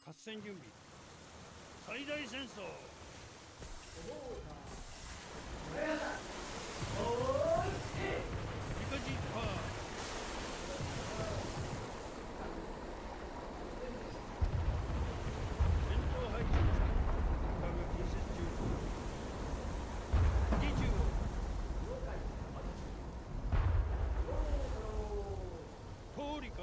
合戦準備。最大戦争。理科実パー。戦闘配置にした一貫が近接中。敵中央。通りか。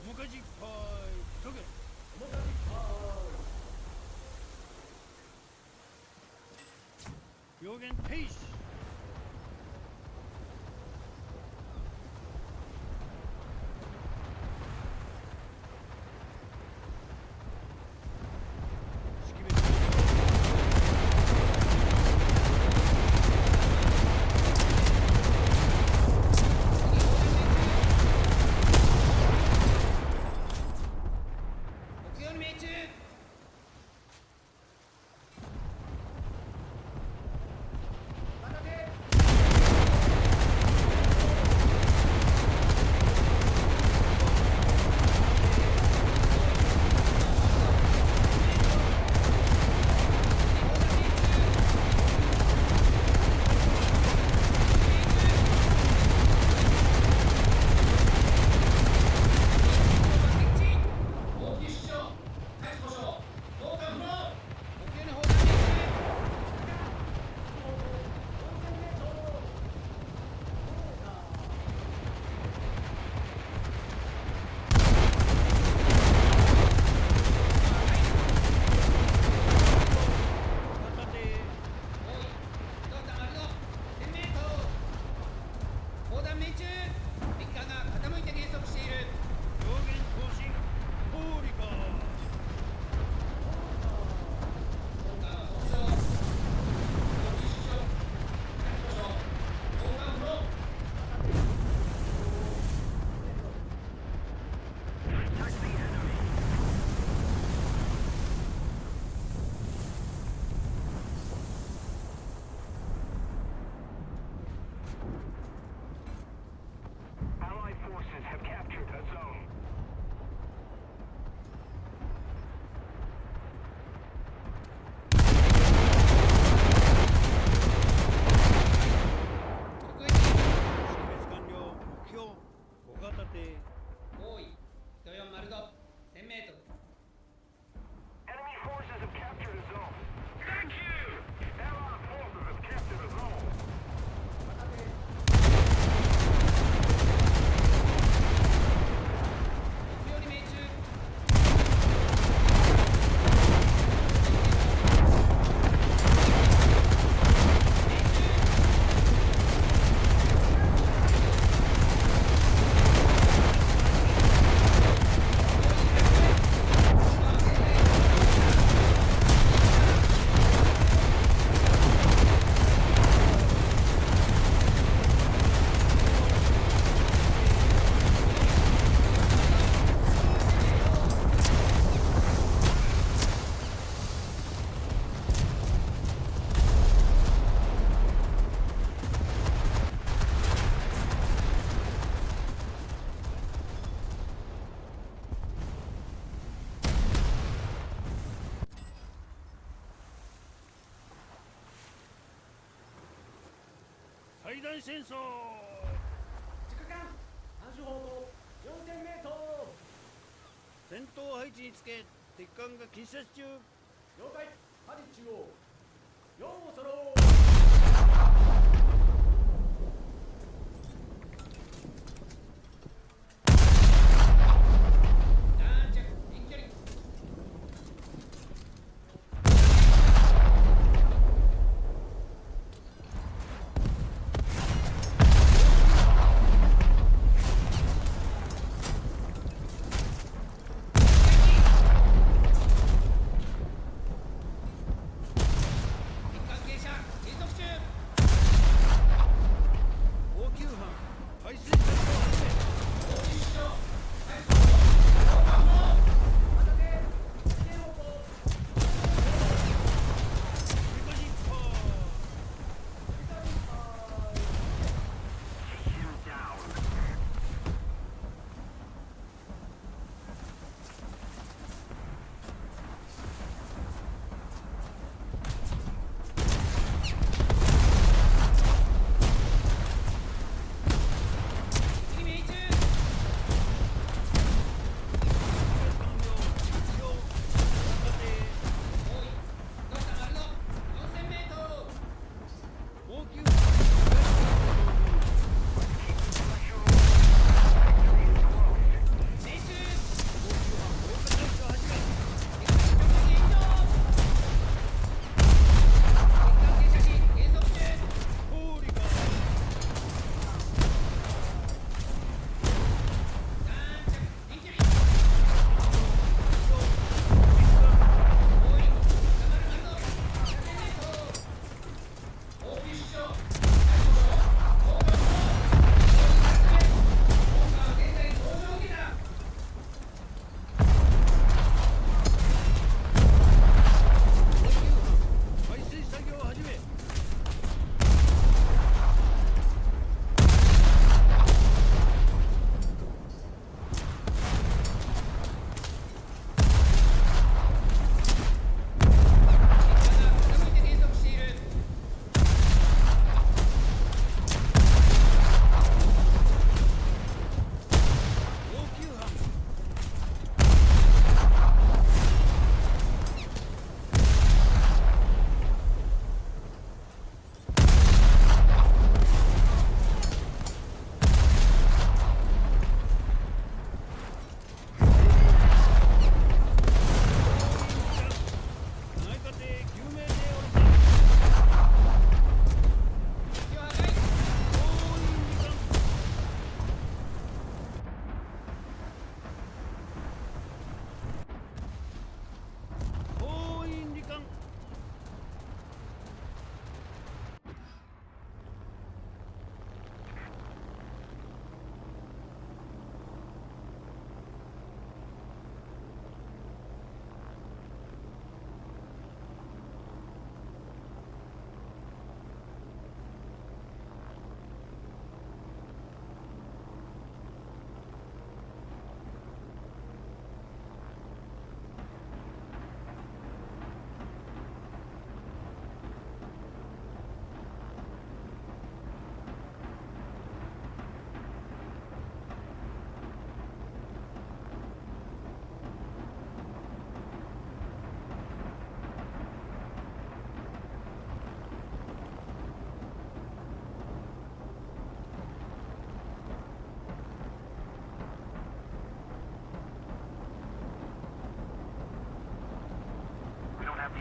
面かじっぱい急げ。病原停止。識別最大戦争。地下艦暗守方向4000メートル。戦闘配置につけ敵艦が近接中。了解。ハリ中央4を揃う。継続中。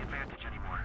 advantage anymore.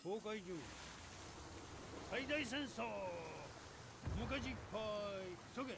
公開準備最大戦争無かじいっぱい急げ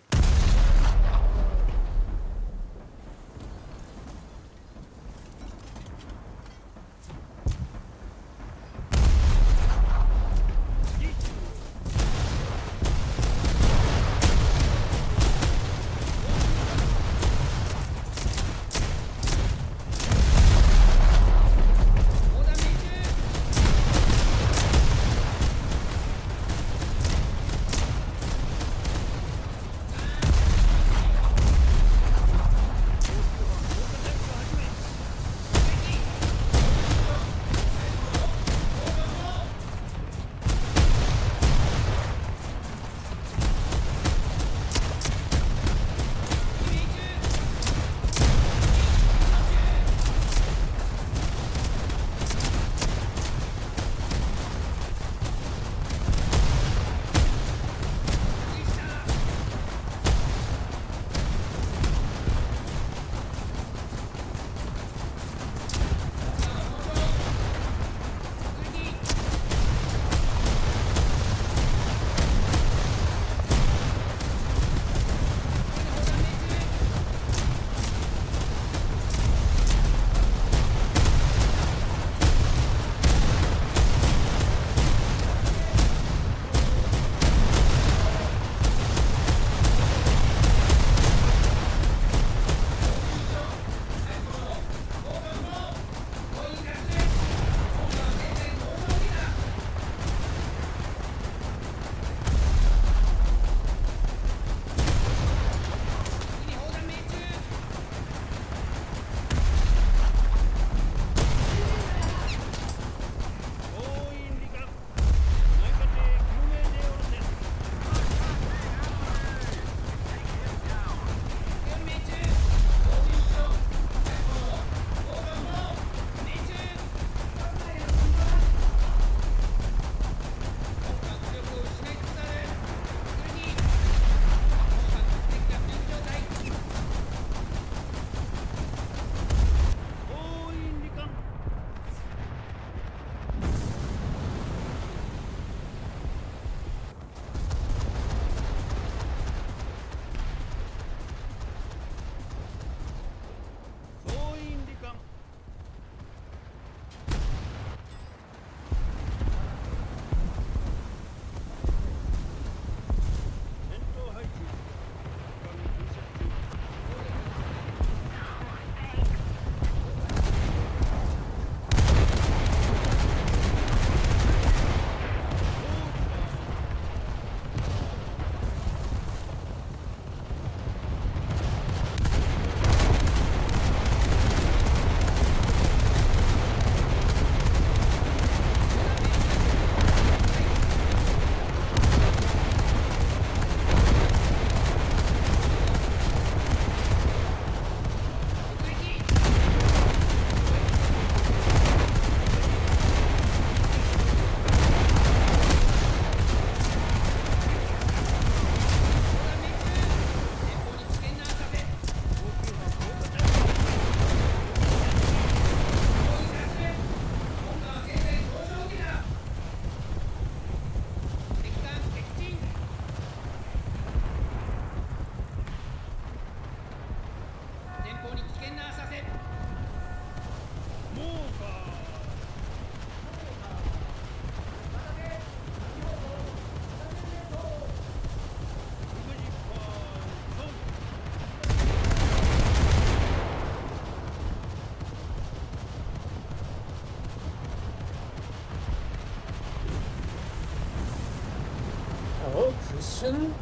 Hello, Christian.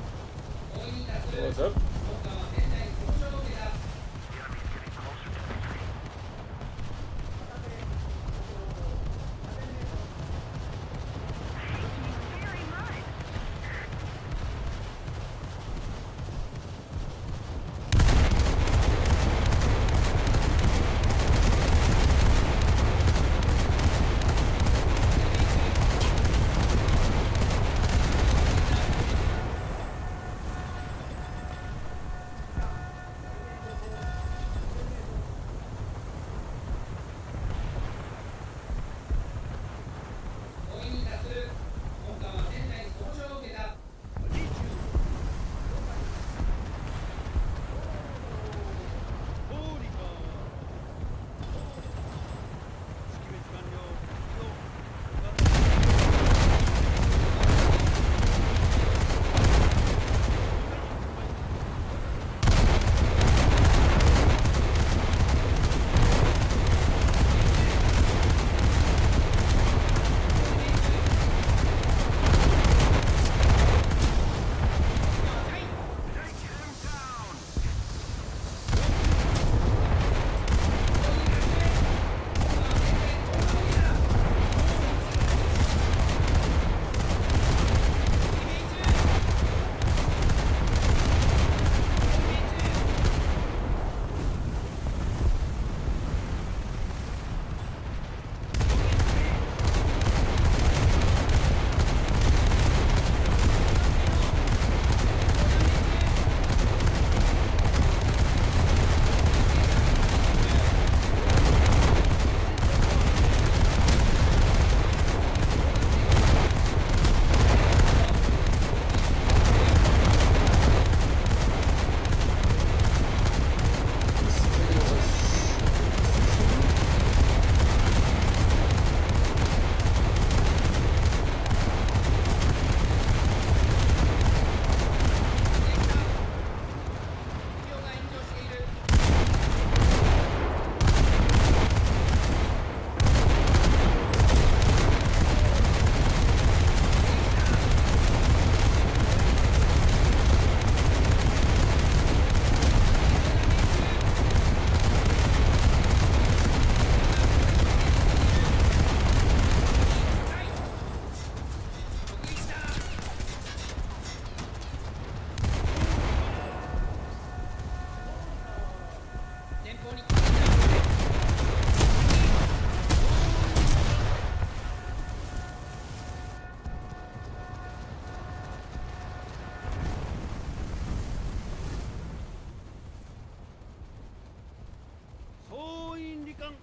What's up? 総員離艦。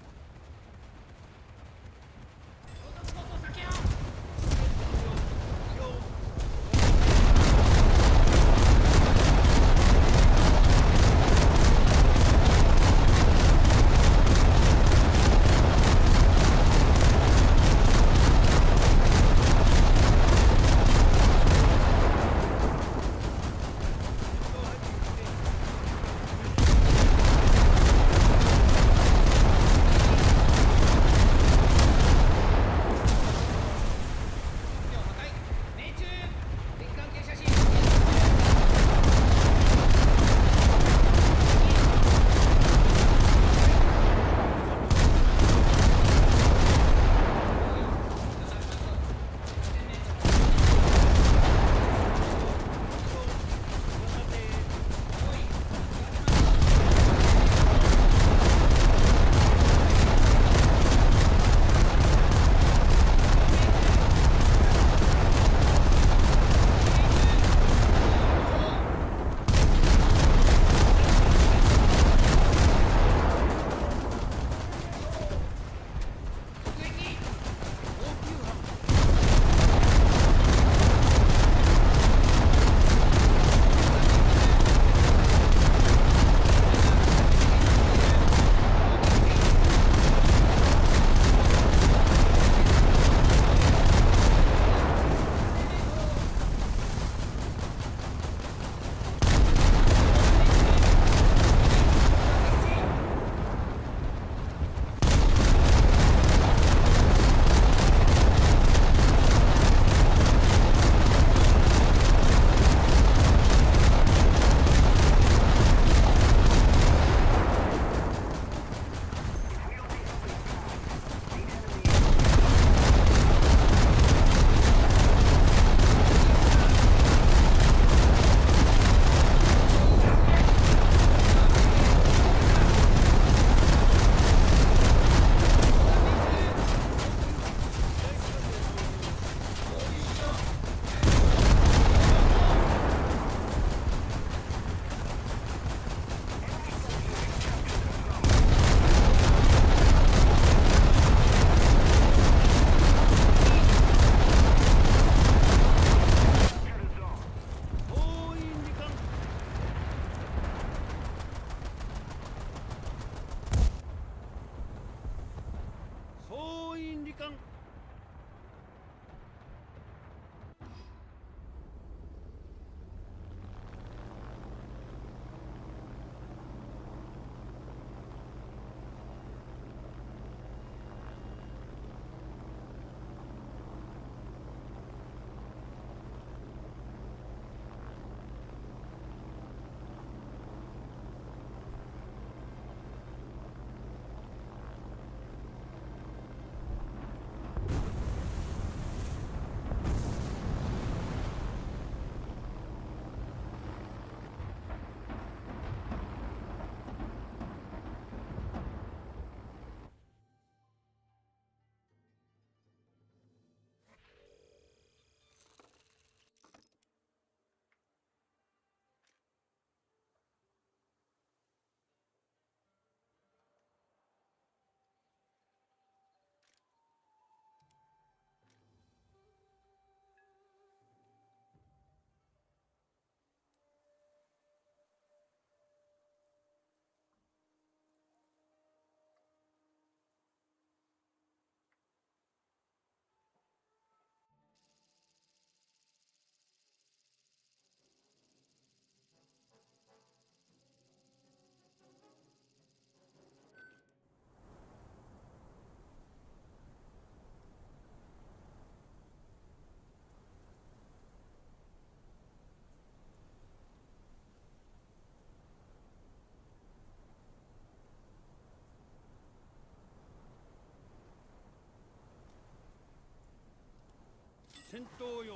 戦闘用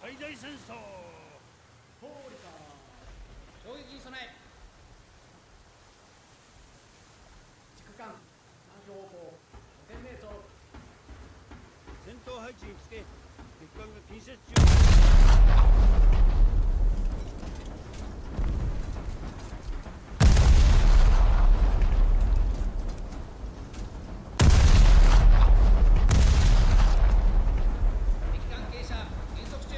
最大戦争。ホールか。衝撃に備え。方5000メートル。戦闘配置につけ、敵艦が近接中。敵関係者減速中。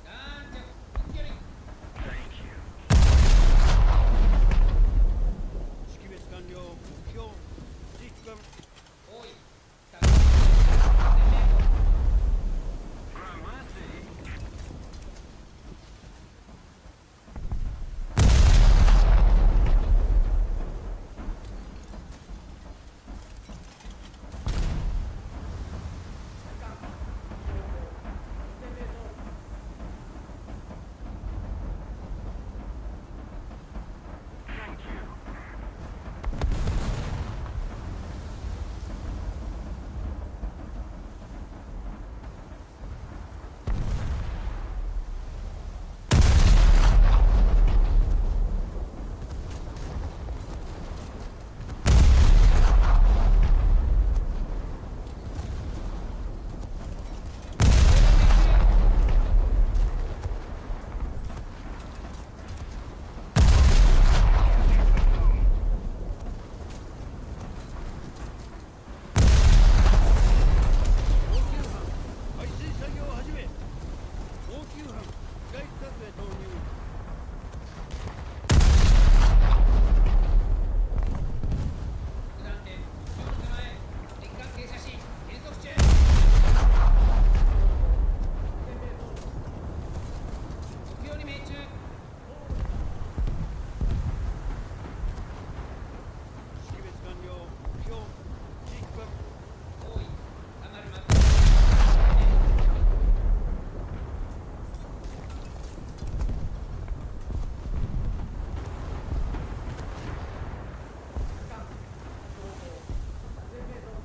弾着近距離。識別完了。目標敵艦。多い。高い。5000メートル。対艦後方4000メートル。高級班排水作業を始め。高級班機雷区画へ投入。九段で目標の手前。敵関係者士減速中。5000メートル。目標に命中。識別完了。目標敵艦。多い。たまるまく。対艦後方3000メートル。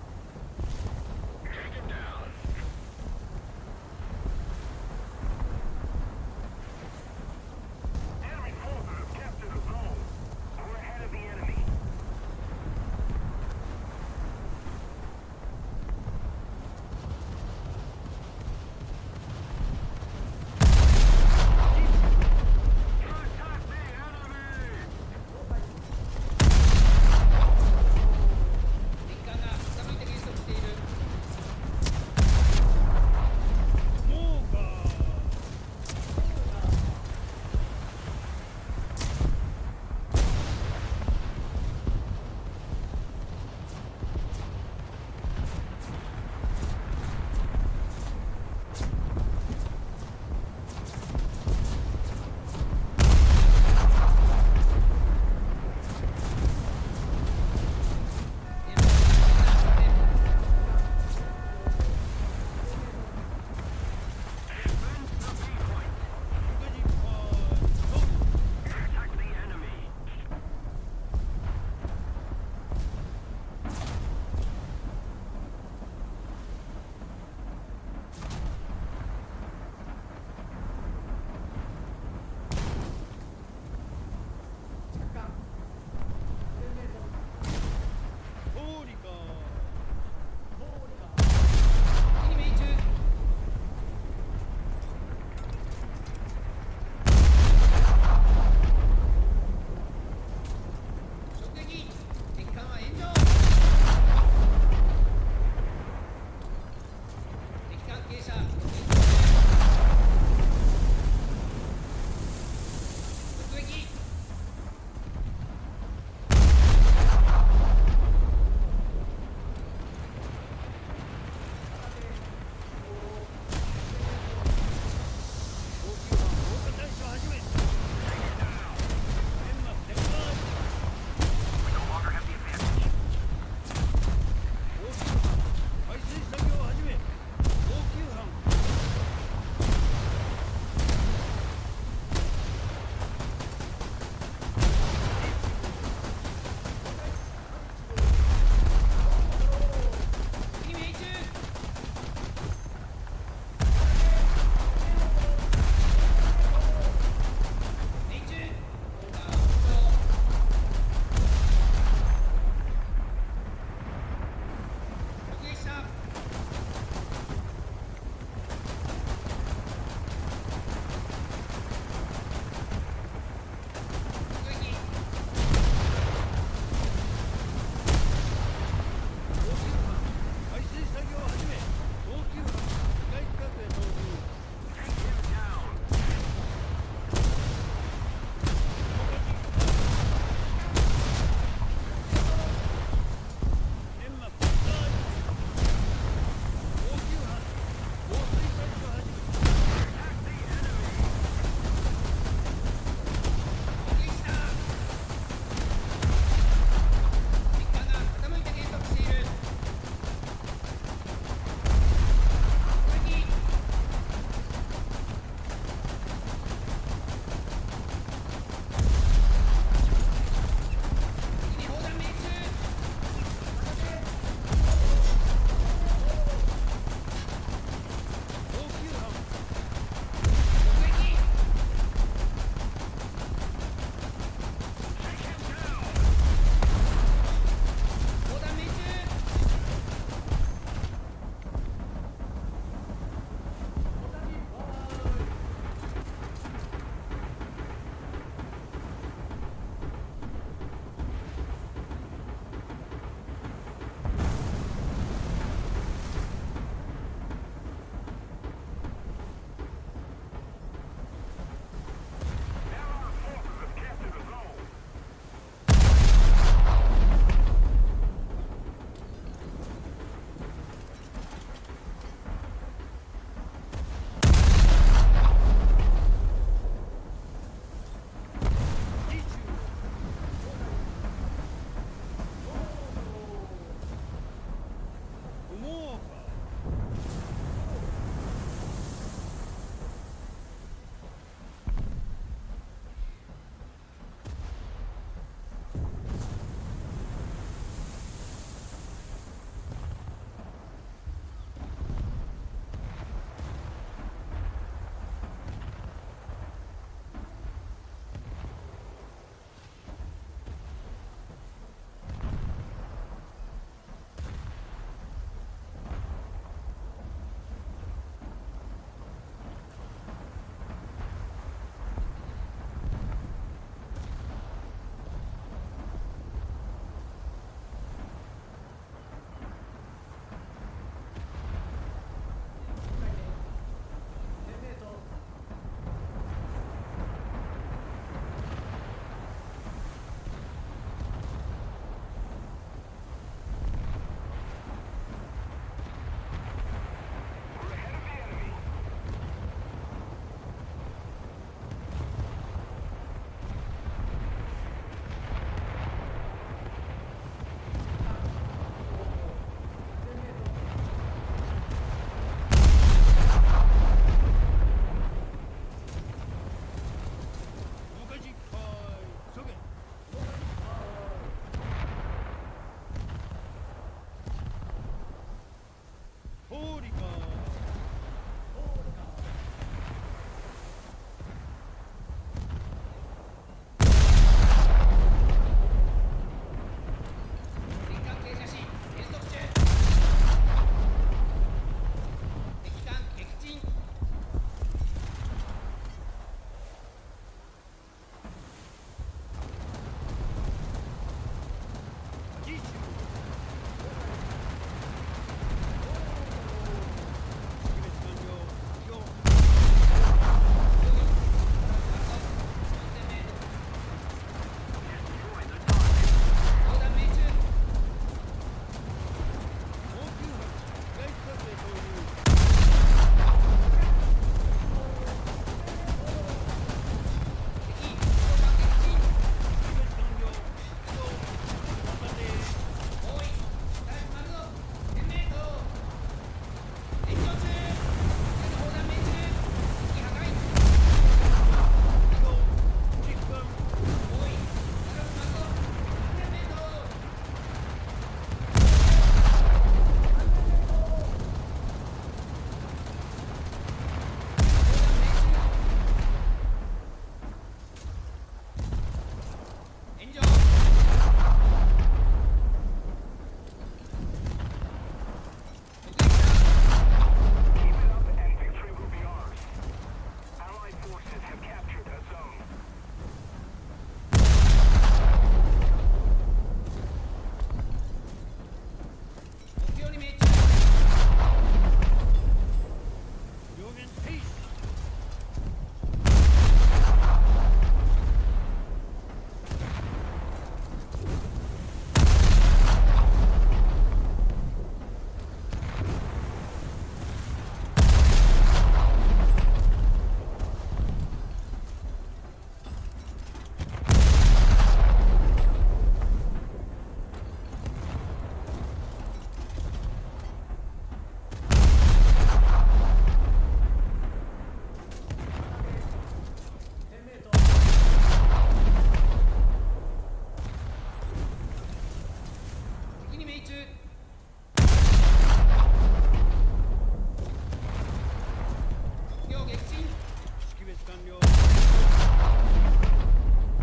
完了。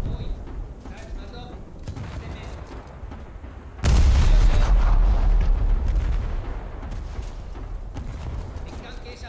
おい、タイムだぞ。攻め。敵関係者。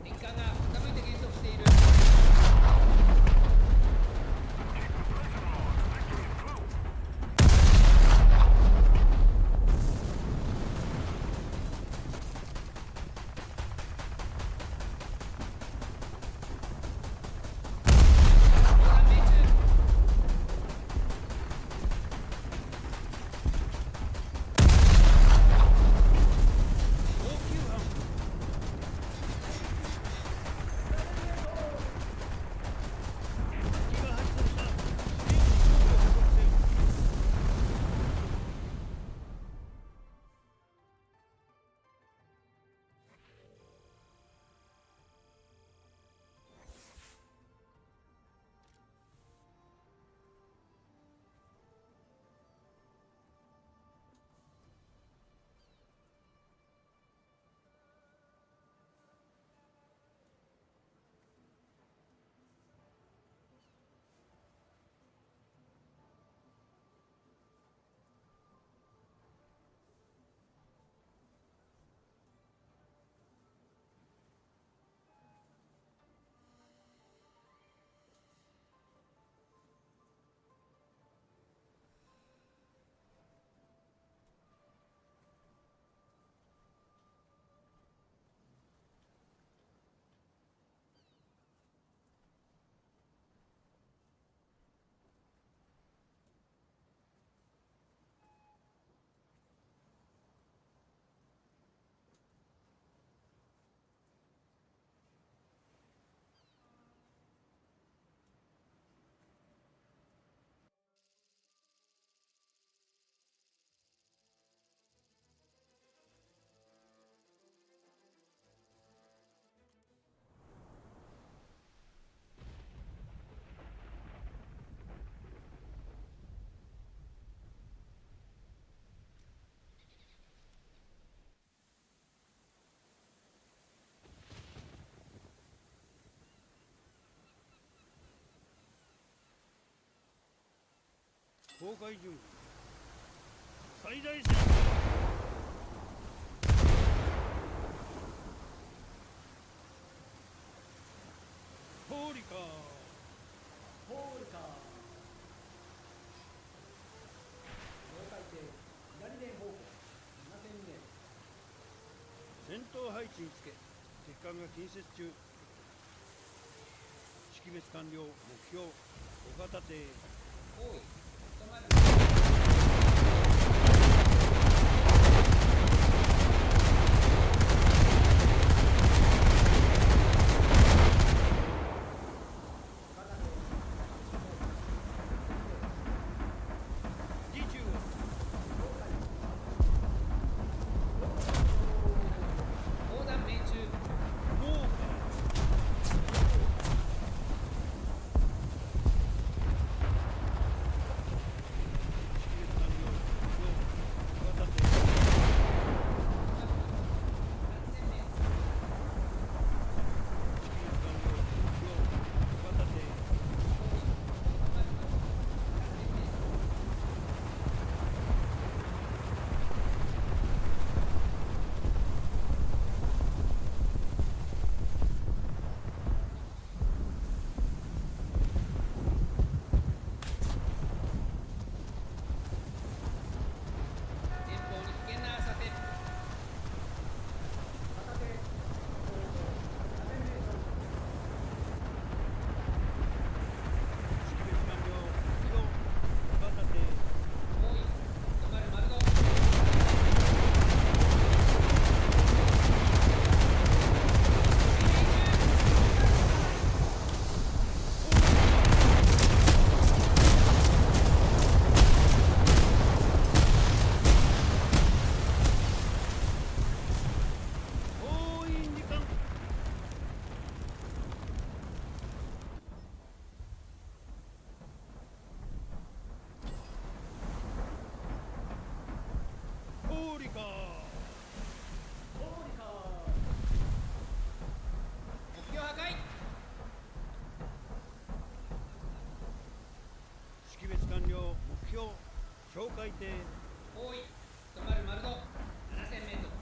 敵艦が傾いて減速している。砲弾命中。高級班。敵が発動した。支援を報告せよ。公開準備。最大戦。ホーリカー。ホールカー。両海艇左舷方向7000名。戦闘配置につけ。敵艦が近接中。識別完了。目標小型艇。おい、止まる。時中を。砲弾命中。猛火。回転多い止まる丸度 7000m。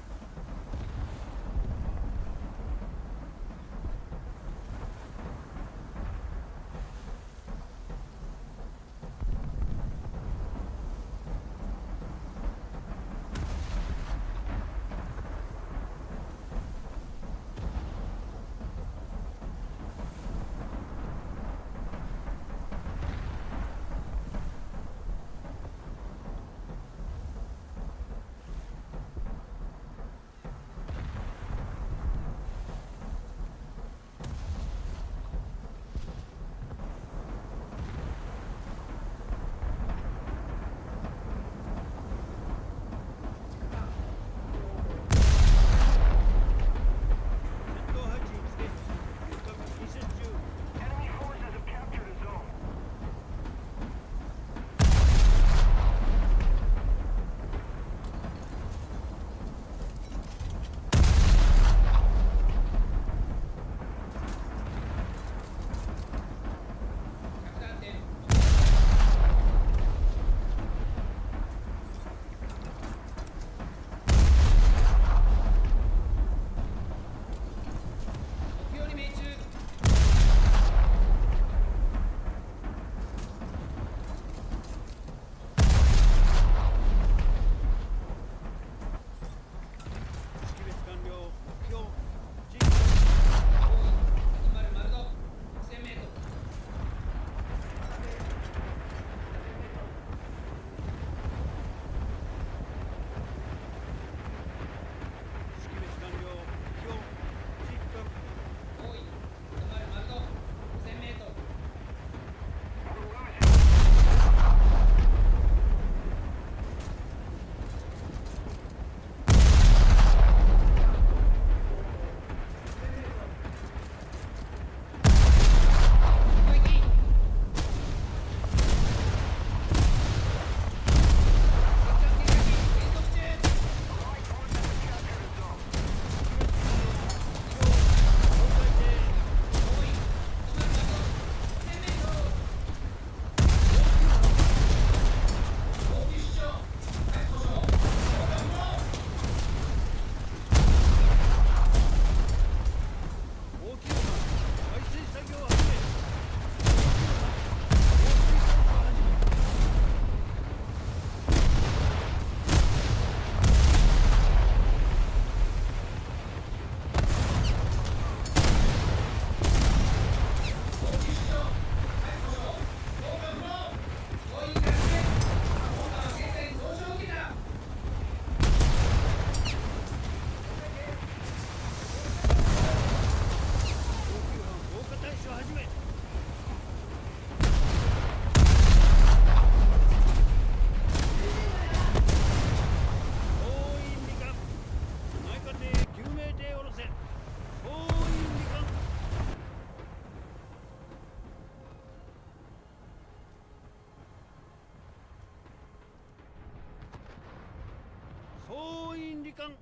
総員離艦。戦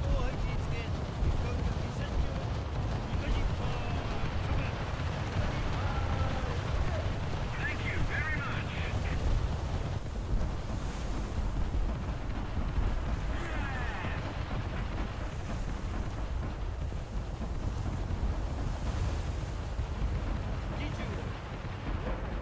闘配置につけ、一貫実戦中。イカジッパーカメ。Thank you very much. 20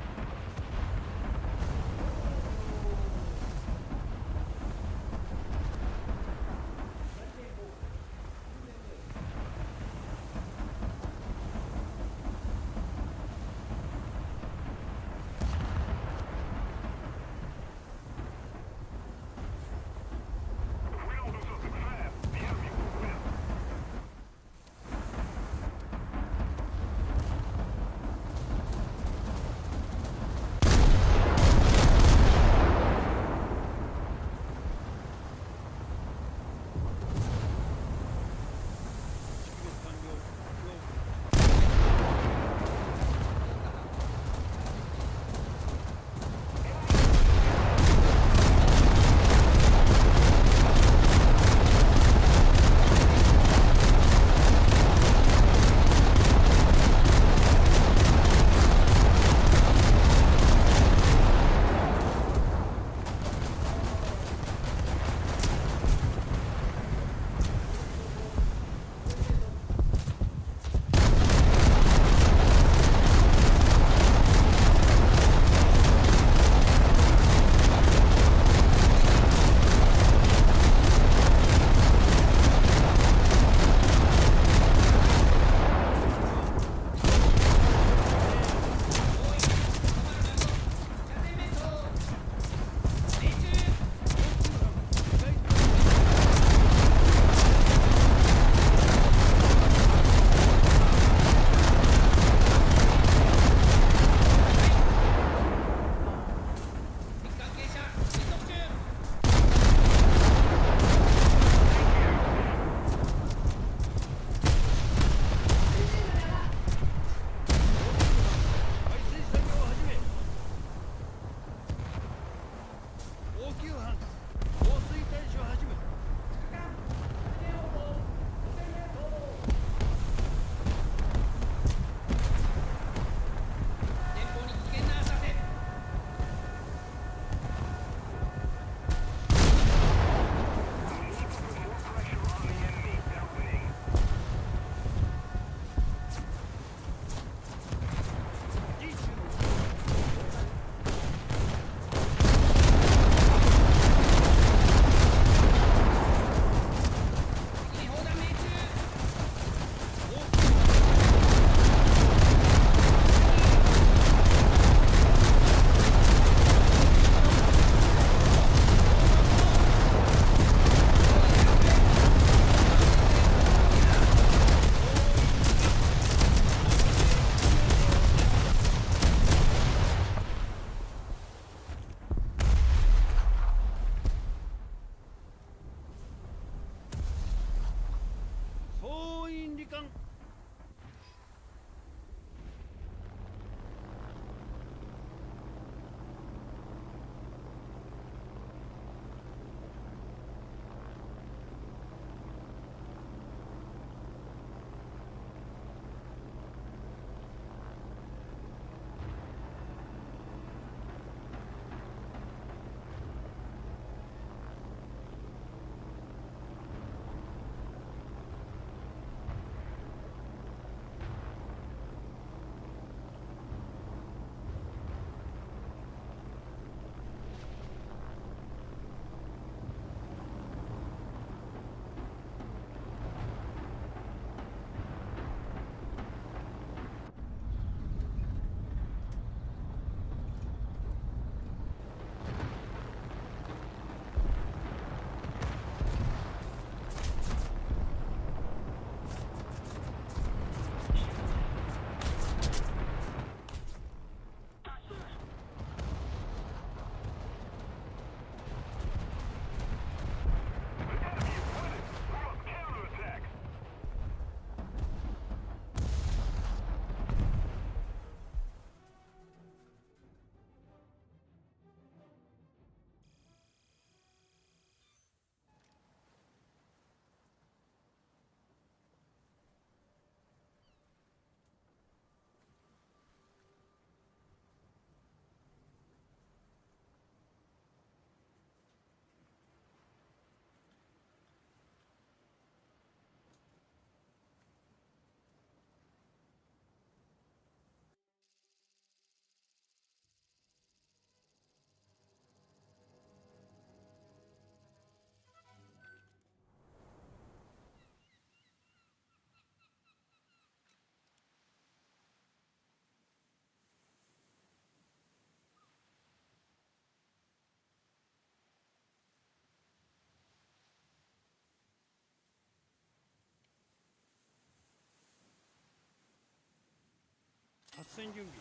戦準備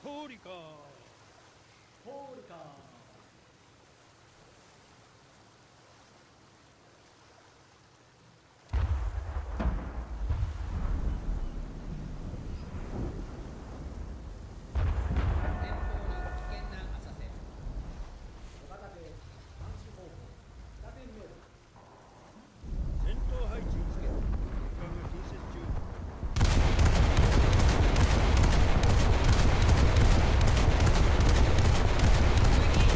通りか通りか前方に危険な浅瀬。小型で監視方向北前メートル戦闘配置をつけ敵艦が近接中敵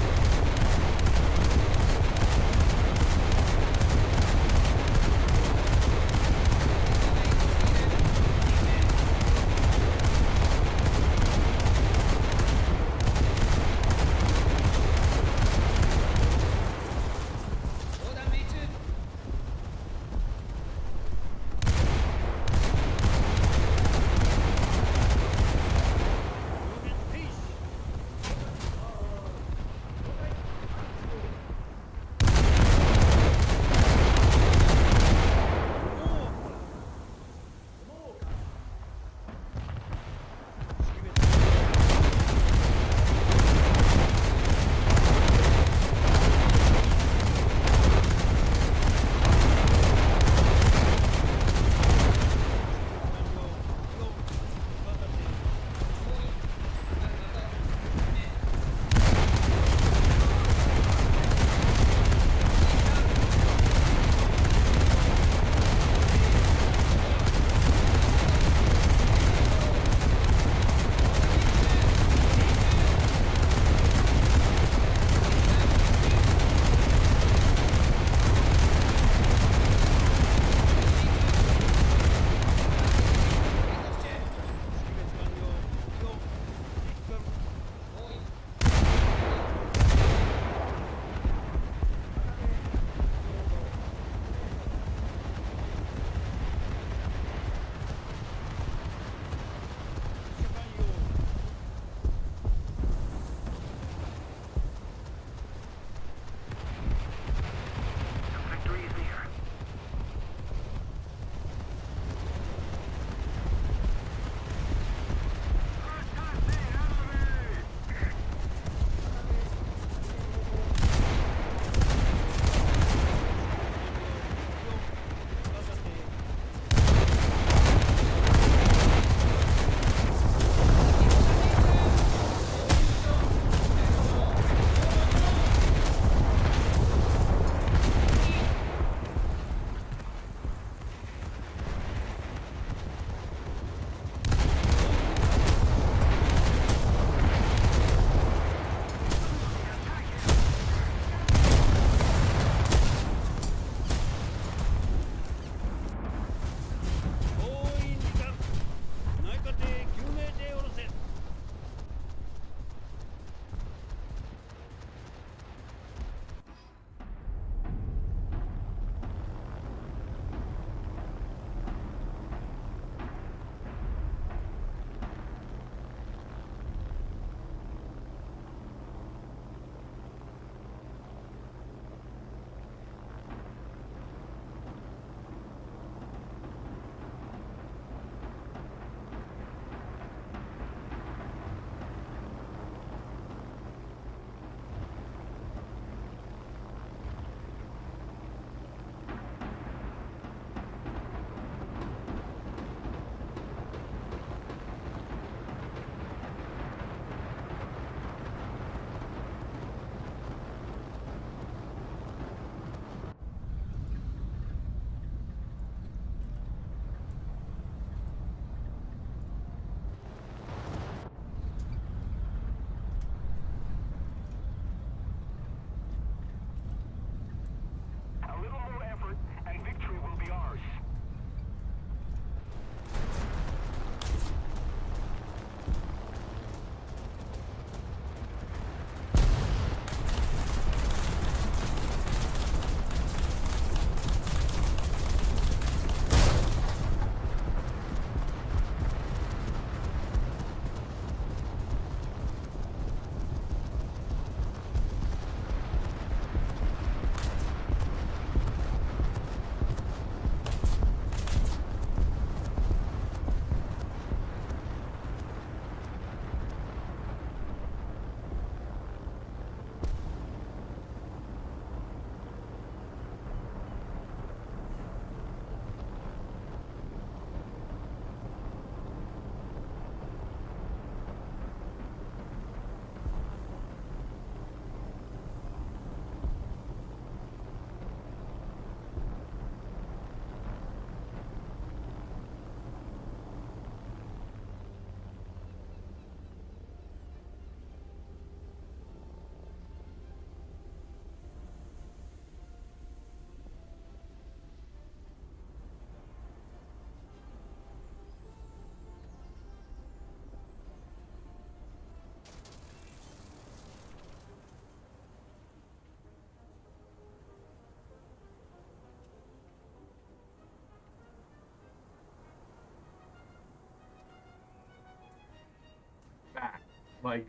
like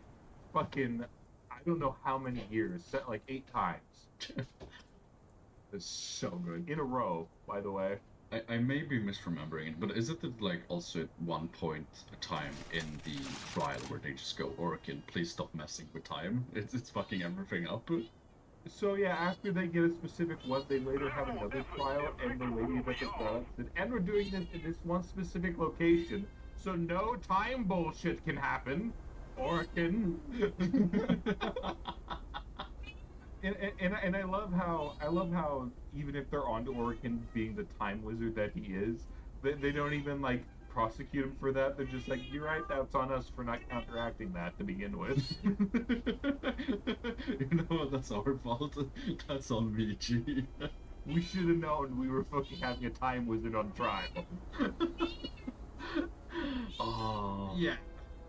fucking I don't know how many years, set like 8 times. It's so good. In a row, by the way. I may be misremembering it, but is it that, like, also at one point a time in the trial where they just go, Orokin, please stop messing with time? It's fucking everything up. So yeah, after they get a specific one, they later have another trial, and the lady that just brought up said, and we're doing this in this one specific location, so no time bullshit can happen. Orokin. And I love how even if they're on to Orokin being the time wizard that he is, they don't even like prosecute him for that. They're just like, you're right, that's on us for not counteracting that to begin with. You know what? That's our fault. That's on me, G. We should have known we were fucking having a time wizard on trial. Oh. Yeah.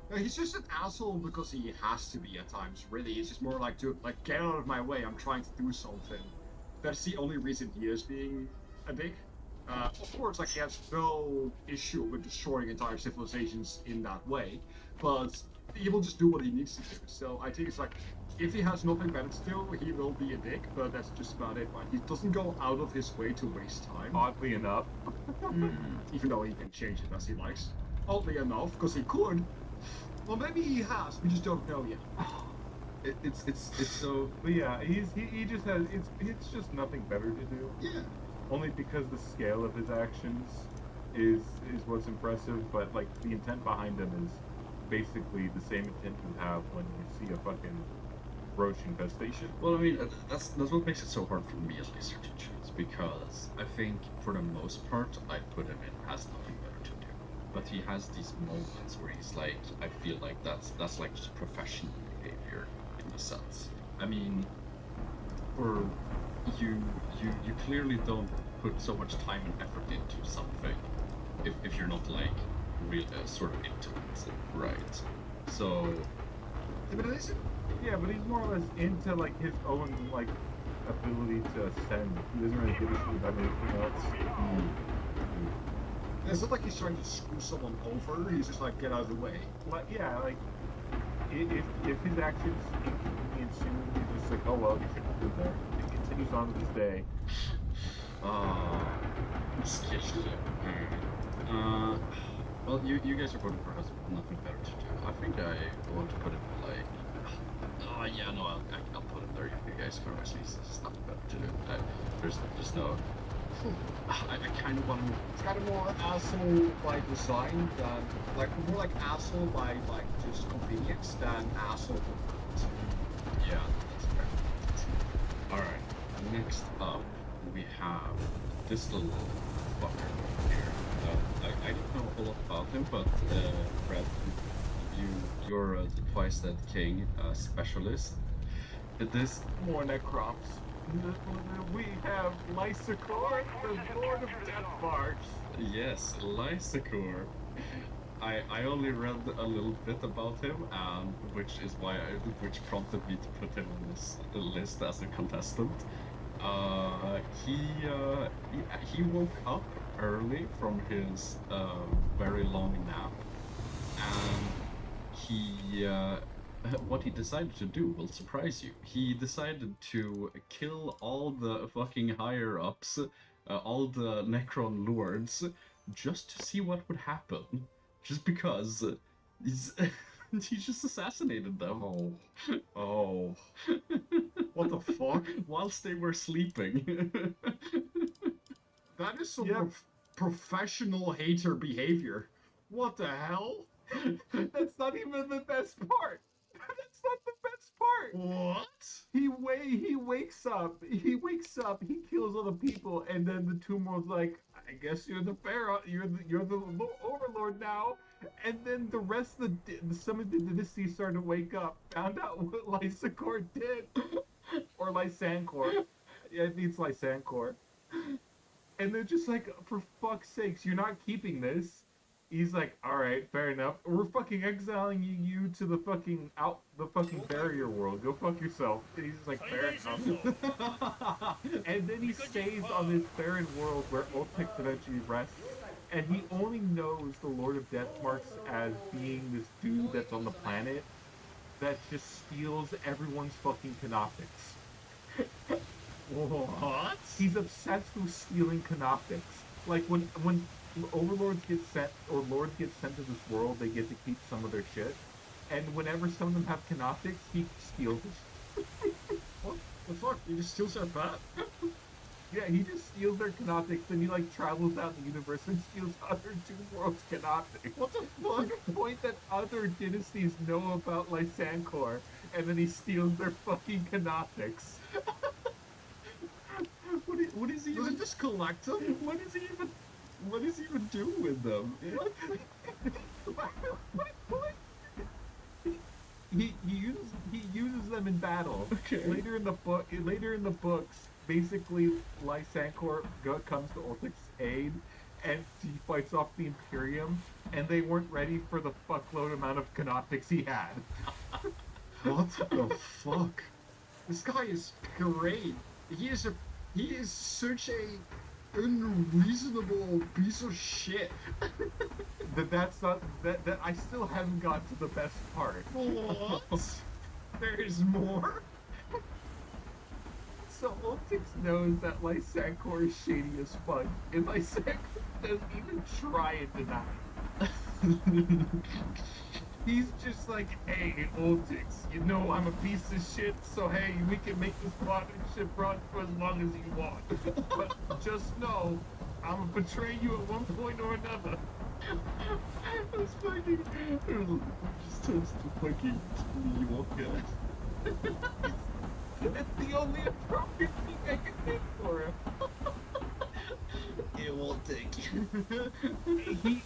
No, he's just an asshole because he has to be at times, really. It's just more like to, like, get out of my way, I'm trying to do something. That's the only reason he is being a dick. Of course, like, he has no issue with destroying entire civilizations in that way, but he will just do what he needs to do. So I think it's like, if he has nothing better to do, he will be a dick, but that's just about it. Like, he doesn't go out of his way to waste time. Oddly enough. Even though he can change it as he likes. Oddly enough, because he could. Well, maybe he has, we just don't know yet. It's so. But yeah, he just has it's just nothing better to do. Yeah. Only because the scale of his actions is what's impressive, but like the intent behind them is basically the same intent you have when you see a fucking roach infestation. Well, I mean, that's what makes it so hard for me at least to choose, because I think for the most part I put him in has nothing better to do. But he has these moments where he's like, I feel like that's like just professional behavior in a sense. I mean, or you clearly don't put so much time and effort into something if you're not like real sort of into it, right? So, But it isn't. Yeah, but he's more or less into like his own like ability to ascend. He doesn't really give a shit about anything else. It's not like he's trying to screw someone over, he's just like, get out of the way. Like yeah, like if his actions inconvenience him, he's just like, oh well, you shouldn't do that. It continues on to this day. Sketched it. Alright. Well, you guys are voting for has nothing better to do. I think I want to put it like. Oh yeah, no, I'll put it there. You guys can actually. There's nothing better to do. There's no. I kind of want to. It's kind of more asshole by design than, like, more like asshole by, like, just convenience than asshole. Yeah, that's fair. Alright, next up we have this little fucker here. I don't know a lot about him, but Fred, you're the twice dead king specialist. This More Necroms. We have Lysacor, the Lord of Death March. Yes, Lysacor. I only read a little bit about him, which prompted me to put him on this list as a contestant. He woke up early from his very long nap, and he what he decided to do will surprise you. He decided to kill all the fucking higher ups, all the Necron lords, just to see what would happen. Just because he's he just assassinated them. Oh. What the fuck? Whilst they were sleeping. That is some Yep. professional hater behavior. What the hell? That's not even the best part. That's not the best part. What? He wakes up, he kills all the people, and then the Tomb Lord's like, I guess you're the pharaoh, you're the overlord now. And then the rest of some of the dynasty started to wake up, found out what Lysacor did, or Lysancor. Yeah, it needs Lysancor. And they're just like, for fuck's sakes, you're not keeping this. He's like, alright, fair enough. We're fucking exiling you to the fucking barrier world. Go fuck yourself. And he's just like, fair enough. And then he stays on this barren world where Ultex eventually rests. And he only knows the Lord of Death Marks as being this dude that's on the planet. that just steals everyone's fucking canoptics. What? He's obsessed with stealing canoptics. Like when overlords get sent or lords get sent to this world, they get to keep some of their shit. And whenever some of them have canoptics, he steals it. What the fuck? He just steals our bat? Yeah, he just steals their canoptics, and he like travels out in the universe and steals other two worlds' canoptics. What the To fuck? the point that other dynasties know about Lysankor, and then he steals their fucking canoptics. What is he even just collect them? What is he even? What does he even do with them? What? What? He uses them in battle. Okay. Later in the books, basically Lysankor comes to Ultic's aid, and he fights off the Imperium, and they weren't ready for the fuckload amount of canoptics he had. What the fuck? This guy is great. He is such a unreasonable piece of shit. That's not that I still haven't got to the best part. What? There's more? So Ultix knows that Lysankor is shady as fuck, and Lysankor doesn't even try and deny it. He's just like, hey, Ultix, you know I'm a piece of shit, so hey, we can make this partnership run for as long as you want. But just know, I'm gonna betray you at one point or another. It's fucking. Just turns to fucking New Yorker. It's the only appropriate thing I can think for him. It won't take. He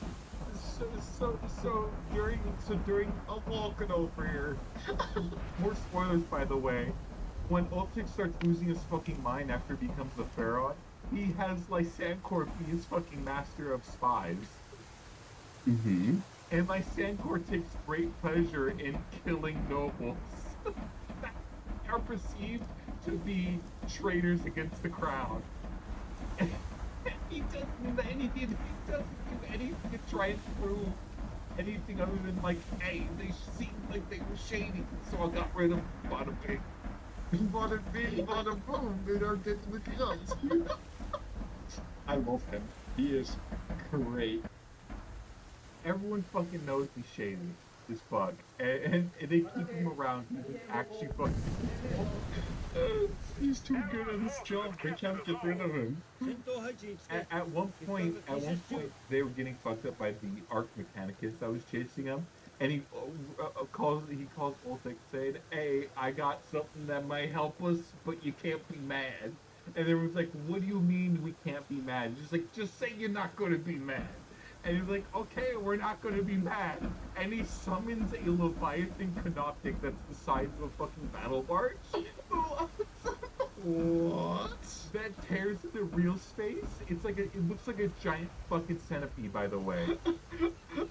during I'm walking over here. More spoilers, by the way. When Ultic starts losing his fucking mind after he becomes the Pharaoh, he has Lysankor be his fucking master of spies. Mm-hmm. And Lysankor takes great pleasure in killing nobles that are perceived to be traitors against the crown. He doesn't do anything. He doesn't do anything to try and prove anything other than like, hey, they seemed like they were shady, so I got rid of them. Bada bing. Bada bing, bada boom, they are getting the guns. I love him. He is great. Everyone fucking knows he's shady as fuck, and they keep him around. He's actually fucking. He's too good at his job. They can't get rid of him. At one point, they were getting fucked up by the Arch Mechanicus that was chasing him, and he calls Ultic saying, "Hey, I got something that might help us, but you can't be mad." And everyone's like, "What do you mean we can't be mad?" Just like, just say you're not going to be mad. And he's like, "Okay, we're not going to be mad." And he summons a Leviathan Canoptic that's the size of a fucking battle barge. What? That tears into real space. It looks like a giant fucking centipede, by the way.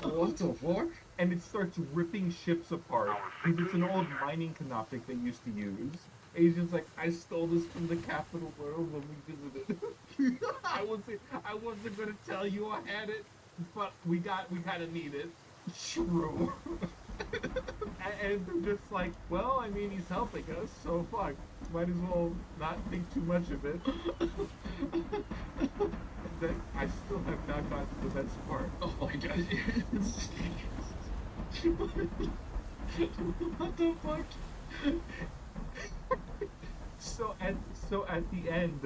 What the fuck? And it starts ripping ships apart. Because it's an old mining canoptic they used to use. And he's just like, I stole this from the capital world when we visited. I wasn't gonna tell you I had it, but we kinda need it. True. And they're just like, well, I mean, he's helping us, so fuck. Might as well not think too much of it. Then I still have not gotten to the best part. Oh my god. What the fuck? So at the end,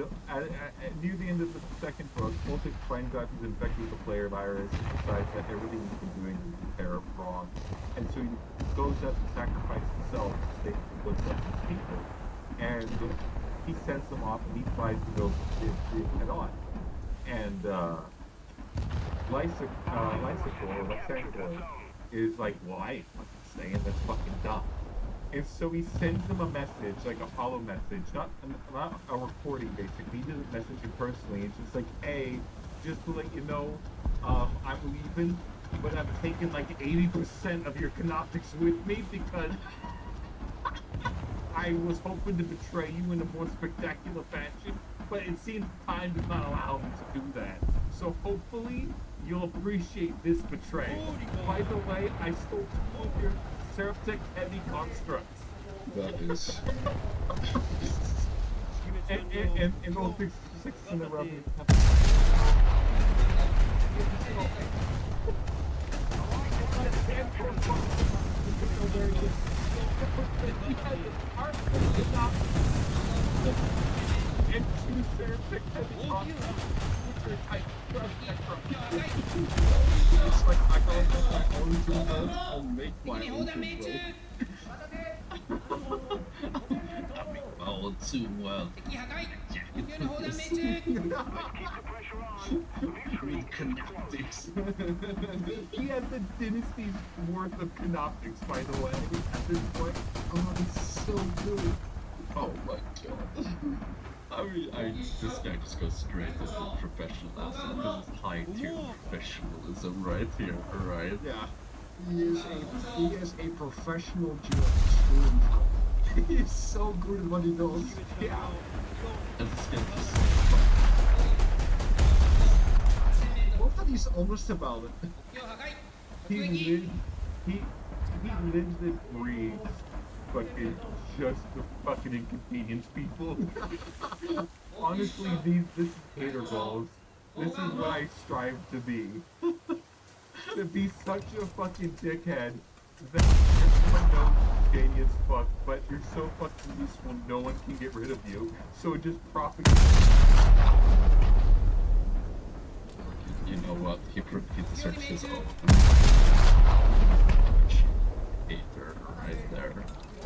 near the end of the second book, Ultic finds out he's infected with the player virus and decides that everything he's been doing is terrible wrong. And so he goes up to sacrifice himself to save what's left of his people. And he sends them off and he flies to go head on. And Lysankor is like, well, I ain't fucking staying, that's fucking dumb. And so he sends them a message, like a hollow message, not a recording basically. He doesn't message him personally. It's just like, hey, just to let you know, I'm leaving, but I'm taking like 80% of your canoptics with me because I was hoping to betray you in a more spectacular fashion, but it seems time does not allow me to do that. So hopefully you'll appreciate this betrayal. By the way, I stole 2 of your Seraptic heavy constructs. That is. And all six in the rubber. And two Seraptic heavy constructs. It's like I can't get my own two I'll make my 右に own 砲弾命 two 中 Oh, too well. 敵破壊右に砲弾命中 With Canoptics. He had the dynasty's worth of Canoptics, by the way, at this point. Oh, it's so good. Oh my god. I mean, this guy just goes straight into professionalism. This is high tier professionalism right here, right? Yeah. He is a professional judge. He is so good at what he does. Yeah. And this guy just Love that he's honest about it. 目標破壊 He 突撃 lives and breathes fucking just to fucking inconvenience people. Honestly, this is hater balls. This is what I strive to be. To be such a fucking dickhead that everyone knows you're shady as fuck, but you're so fucking useful no one can get rid of you. So just propagate. You know what? He deserves his own. Hater right there.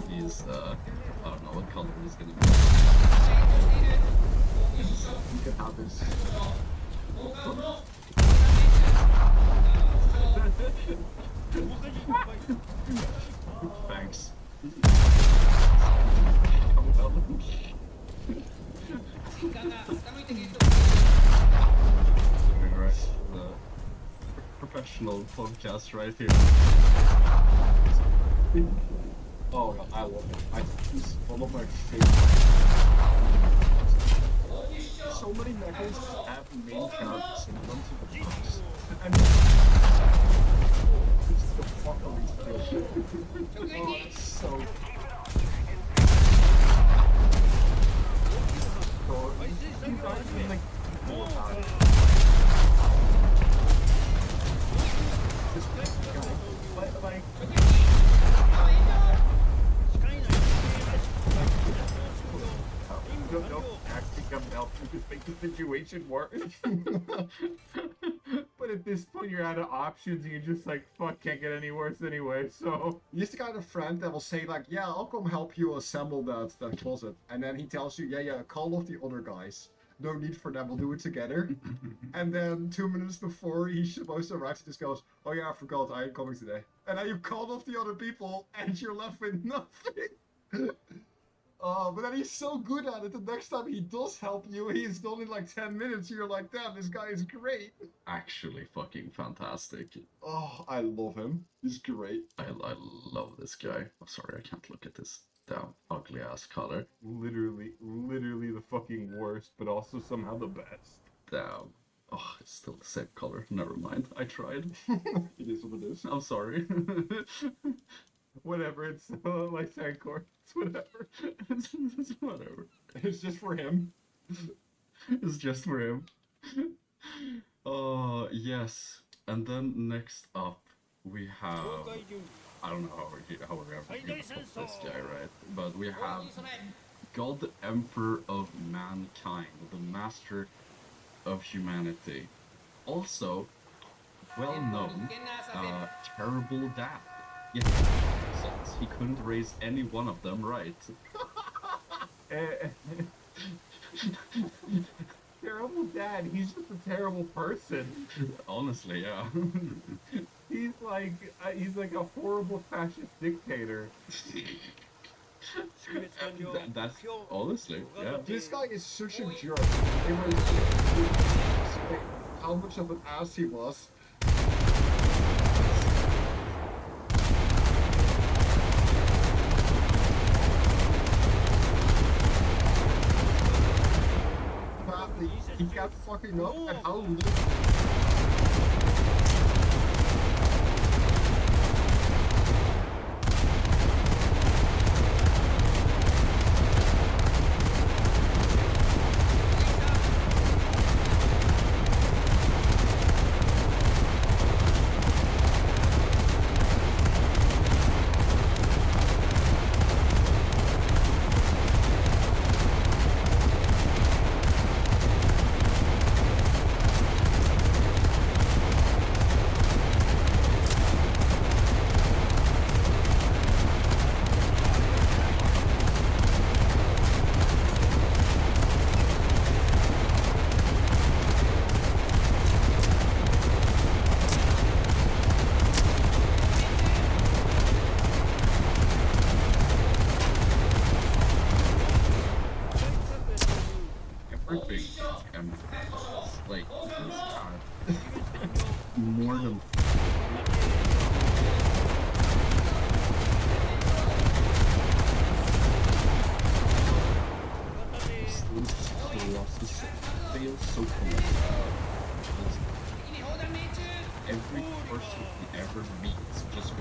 He's I don't know what color he's gonna be. You can have this. Thanks. 時間が傾いてゲート Right, the professional podcast right here. Oh god, I love him. He's one of my favorites. So many mechas have main characters in them to the box. And it's the fucking skill. 直 Oh, 撃 it's so So he's actually like people about it. This guy, like no, actually come help you just make the situation worse. But at this point, you're out of options, and you're just like, fuck, can't get any worse anyway. So he's the kind of friend that will say like, yeah, I'll come help you assemble that closet, and then he tells you, yeah, call off the other guys. No need for them, we'll do it together. And then 2 minutes before he's supposed to arrive, he just goes, oh yeah, I forgot, I ain't coming today. And then you called off the other people, and you're left with nothing. Oh, but then he's so good at it, the next time he does help you, he's done in like 10 minutes, you're like, damn, this guy is great. Actually fucking fantastic. Oh, I love him. He's great. I love this guy. I'm sorry, I can't look at this damn ugly ass color. literally the fucking worst, but also somehow the best. Damn. Oh, it's still the same color. Never mind. I tried. It is what it is. I'm sorry. Whatever, it's like Sancor. It's whatever. It's whatever. It's just for him. It's just for him. Oh, yes. And then next up, we have... I don't know how we're ever gonna put this guy, right? But we 砲弾 have に備え God Emperor of Mankind, the Master of Humanity. Also, well-known, terrible dad. Yes, since he couldn't raise any one of them right. Terrible dad, he's just a terrible person. Honestly, yeah. He's like a horrible fascist dictator. That's honestly, yeah. This guy is such a jerk. It was how much of an ass he was. Badly, he kept fucking up, and how little.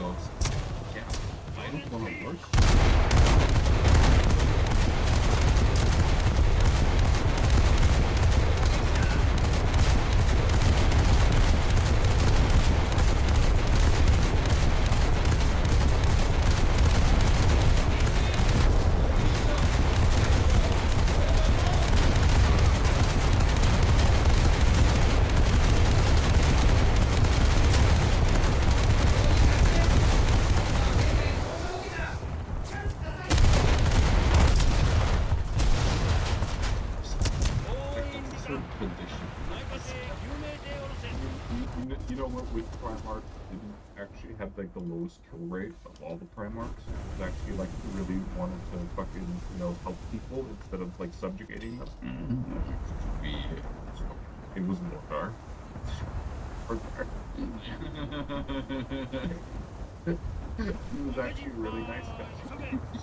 goes, yeah, I don't want to work. Condition. You know what? With Primarch didn't actually have like the lowest kill rate of all the Primarchs. It actually like really wanted to fucking help people instead of like subjugating them. It was Mordar. He was actually a really nice guy.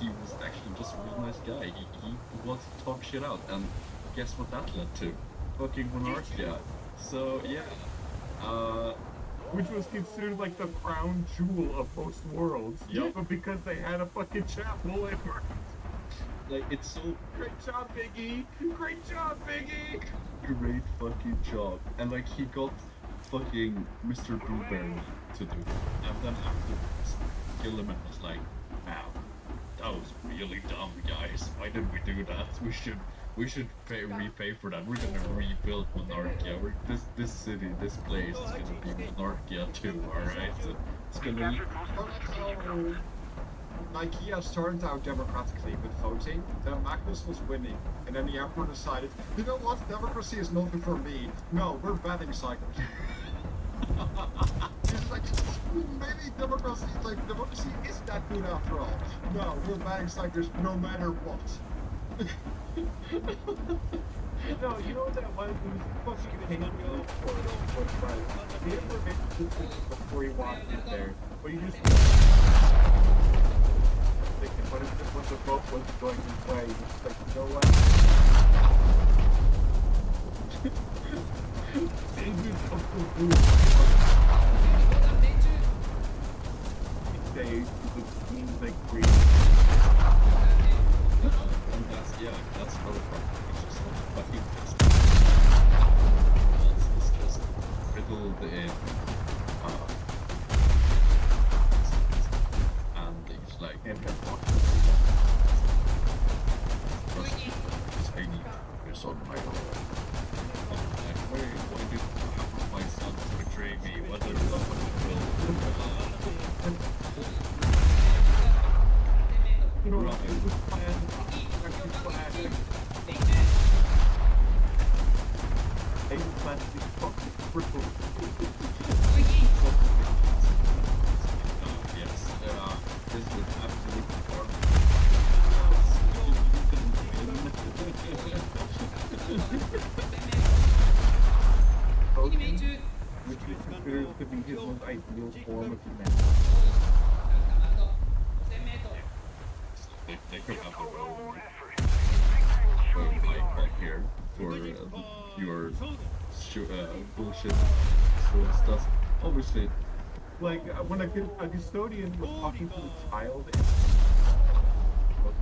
He was actually just a really nice guy. He wanted to talk shit out, and guess what that led to? Fucking Monarchia. So yeah, Which was considered like the crown jewel of most worlds. Yep. But because they had a fucking chapel, it worked. like it's so Great job, Biggie! Great job, Biggie! great fucking job, and like he got fucking Mr. Blueberry to do it, and then afterwards, Gilliman was like, "Wow, that was really dumb, guys. Why did we do that? We should repay for that. We're gonna rebuild Monarchia. This city, this place is gonna be Monarchia too. All right, it's gonna." Nikea started out democratically with voting, then Magnus was winning, and then the Emperor decided, you know what, democracy is nothing for me. No, we're banning cycles. It's like, maybe democracy isn't that good after all. No, we're banning cycles no matter what. No, you know what that was? It was fucking painful for the information before he walked in there. But you just thinking, what if the vote was going his way? He's just like, you know what? David of the room. Say it means like green. And that's another problem. It's just fucking pissed. It's just riddled in. And it's like, And tiny is on my own. Like, why did my son betray me? What did you know, it was planned. Actually planned. They planned to be fucking crippled. Yes, this is absolutely Which is considered to be his most ideal form of humanity. They could have their own icon here for your bullshit sort of stuff. Obviously, Like when a custodian was talking to the child,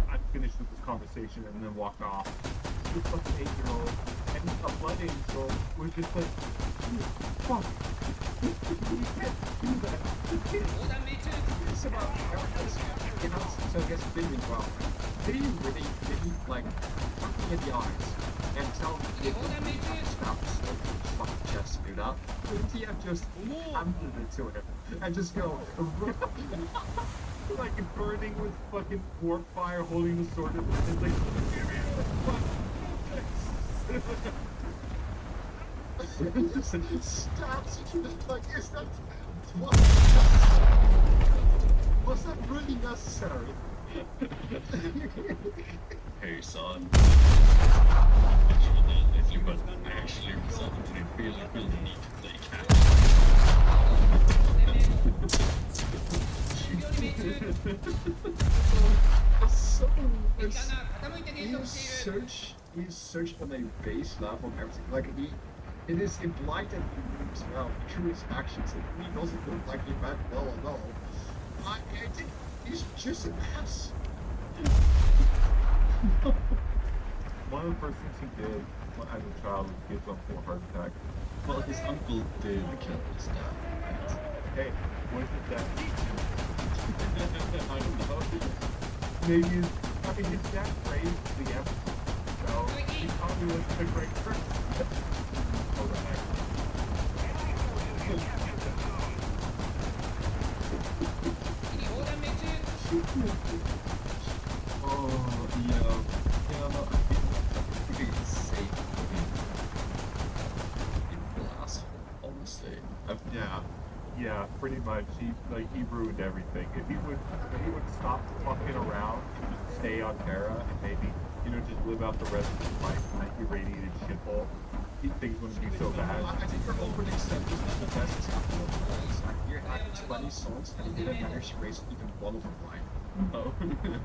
I'm finished with this conversation and then walk off. This fucking 8-year-old and a blood angel was just like, fuck. You can't do that. You can't. It's about, so I guess thinking, well, did he really, like, look me in the eyes and tell me he didn't stop his fucking chest to do that? Couldn't he have just handed it to him and just go, Like burning with fucking warp fire, holding the sword in his hand, like, give me the fuck. stabs you, like, is that, what? Was that really necessary? hey son. Actually, son, I really need to play catch. So, you search on a base level and everything. Like, it is implied that he moves well through his actions, and he doesn't look like he meant well at all. just an ass. One of the first things he did as a child was give himself a heart attack. Well, his uncle did kill his dad. Hey, what is it that? I don't know. Maybe his dad raised the emperor, so he probably was the great person. Hold on, Oh, yeah. Yeah, no, I think it's safe for him. An asshole, honestly. Yeah, pretty much. He ruined everything. If he would stop fucking around and just stay on Terra and maybe just live out the rest of his life in that irradiated shithole, things wouldn't be so bad. I think you're overextending the best example of all is like you had 20 sons and you didn't manage to raise even one of them right. No,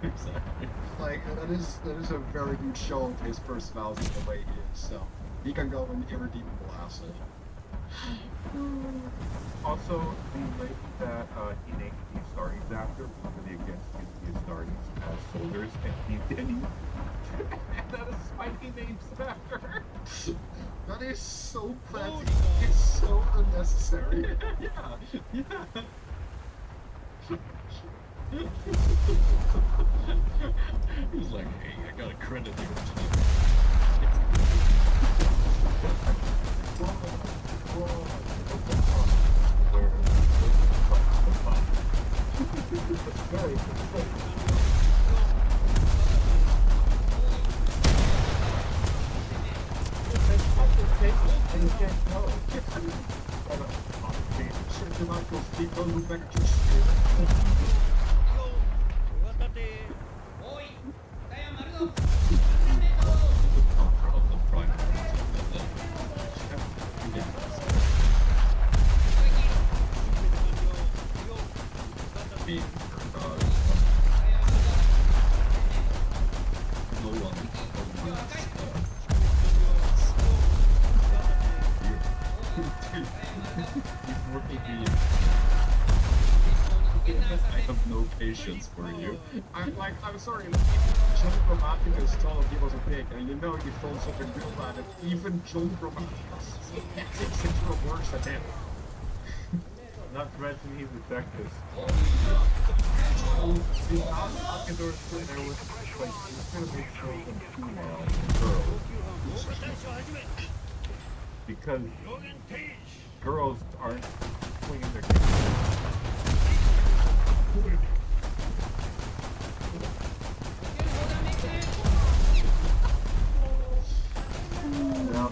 exactly. Like that is a very good show of his personality the way he is. So he can go an irredeemable asset. Also, the lady that he named the Astartes after was really against the Astartes as soldiers, and he that is spite he names them after her. That is so petty. It's so unnecessary. Yeah. He's like, hey, I gotta credit you. I have no patience for you. I'm sorry, John Bromaticus told he was a pig, and you've thrown something real bad, and even John Bromaticus thinks it's worse than him. Not to mention he's a sexist. Akador's there was like he's gonna make children female girls because girls aren't swinging their kids. No,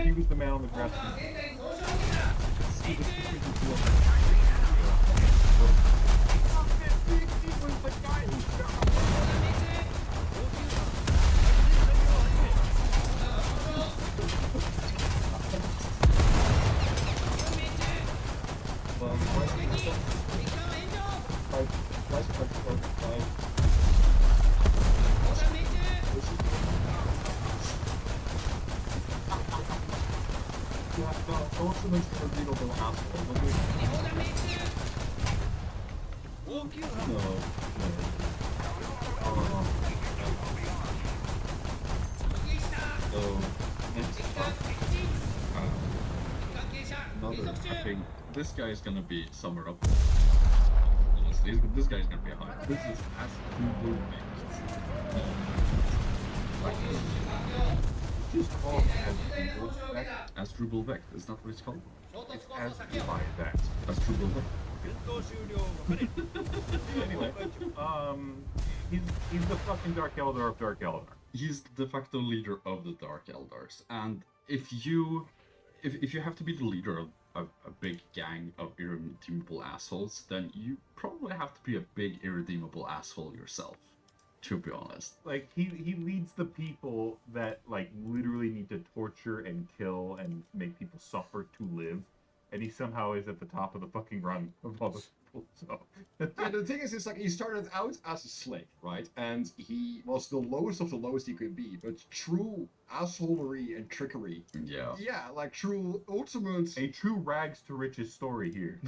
He was the man on the grass. I think this guy is gonna be somewhere up. This guy's gonna be high. This is as blue next. Astrubal Vect, is that what it's called? 衝突 It's コースを as 避けよう by that. Astrubal Vect. 戦闘終了分かれ Anyway, he's the fucking Dark Eldar of Dark Eldar. He's the de facto leader of the Dark Eldars, and if you have to be the leader of a big gang of irredeemable assholes, then you probably have to be a big irredeemable asshole yourself, to be honest. Like he leads the people that like literally need to torture and kill and make people suffer to live, and he somehow is at the top of the fucking run of all the people. So Yeah, the thing is, it's like he started out as a slave, right? And he was the lowest of the lowest he could be, but true assholery and trickery. Yeah. Yeah, like true ultimate a true rags to riches story here.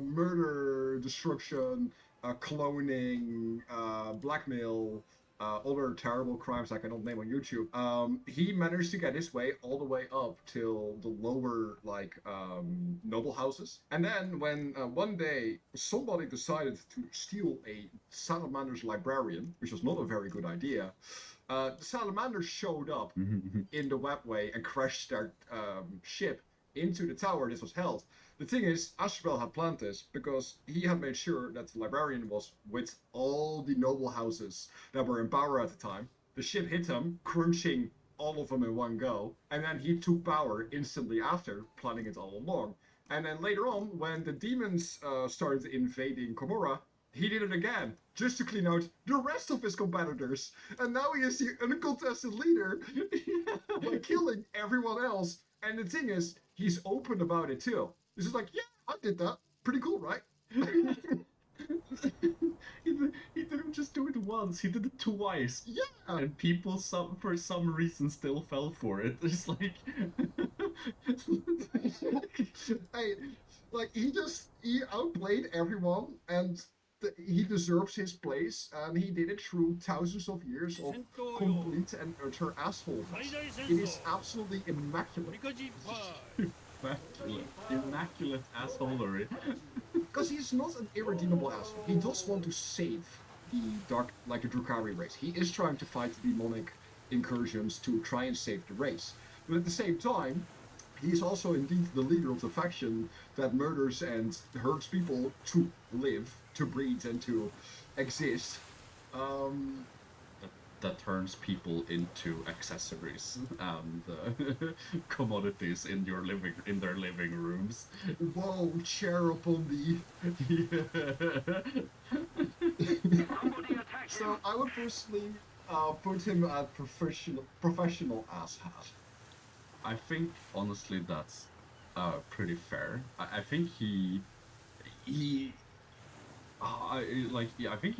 murder, destruction, cloning, blackmail, other terrible crimes I cannot name on YouTube. He managed to get his way all the way up till the lower, like, noble houses. And then when one day somebody decided to steal a Salamander's librarian, which was not a very good idea, the Salamanders showed up in the webway and crashed their ship into the tower this was held. The thing is, Ashbel had planned this because he had made sure that the librarian was with all the noble houses that were in power at the time. The ship hit him, crunching all of them in one go, and then he took power instantly after, planning it all along. And then later on, when the demons started invading Komorra, he did it again, just to clean out the rest of his competitors. And now he is the uncontested leader by killing everyone else. And the thing is, he's open about it too. He's just like, yeah, I did that. Pretty cool, right? He didn't just do it once, he did it twice. Yeah. And people for some reason still fell for it. It's like Hey, like he outplayed everyone, and he deserves his place, and he did it through thousands of years of complete and utter asshole. 最大戦 It is 争 absolutely immaculate. ミカジパー immaculate assholery. Because he's not an irredeemable asshole. He does want to save the the Drukhari race. He is trying to fight the demonic incursions to try and save the race. But at the same time, he's also indeed the leader of the faction that murders and hurts people to live, to breed, and to exist. That turns people into accessories and commodities in their living rooms. Whoa, chair upon the... So I would personally put him at professional asshat. I think honestly that's pretty fair. I think he I think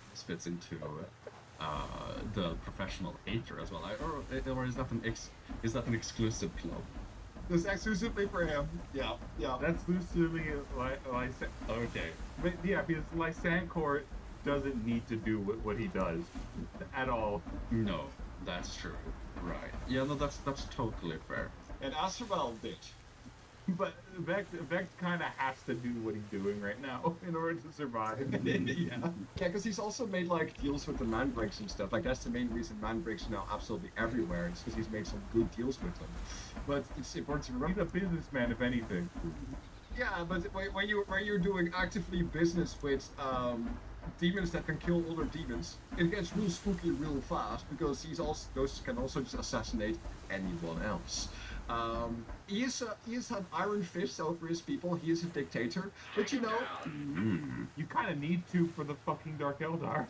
this fits into the professional hater as well. Or is that an exclusive club? This is exclusively for him. Yeah, yeah. That's exclusively Lysancor. Okay. But yeah, because Lysancor doesn't need to do what he does at all. No, that's true. Right. Yeah, no, that's totally fair. And Astravel did. But Vex kind of has to do what he's doing right now in order to survive. Yeah, because he's also made like deals with the mandrakes and stuff. Like that's the main reason mandrakes are now absolutely everywhere. It's because he's made some good deals with them. But it's important to remember. He's a businessman, if anything. Yeah, but when you're doing actively business with demons that can kill other demons, it gets real spooky real fast because those can also just assassinate anyone else. He has an iron fist over his people. He is a dictator, but you know, You kind of need to for the fucking Dark Eldar.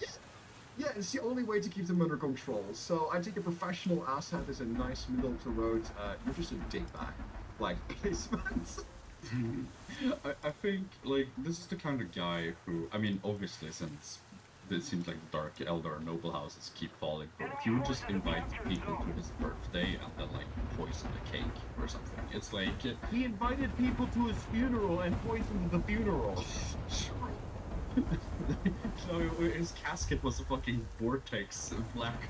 yeah, it's the only way to keep them under control. So I think a professional asshat is a nice middle of the road. You're just a dickbag, like placement. I think like this is the kind of guy who, I mean, obviously since it seems like the Dark Eldar noble houses keep falling for it, he would just invite people to his birthday and then like poison the cake or something. It's like He invited people to his funeral and poisoned the funeral. so his casket was a fucking vortex black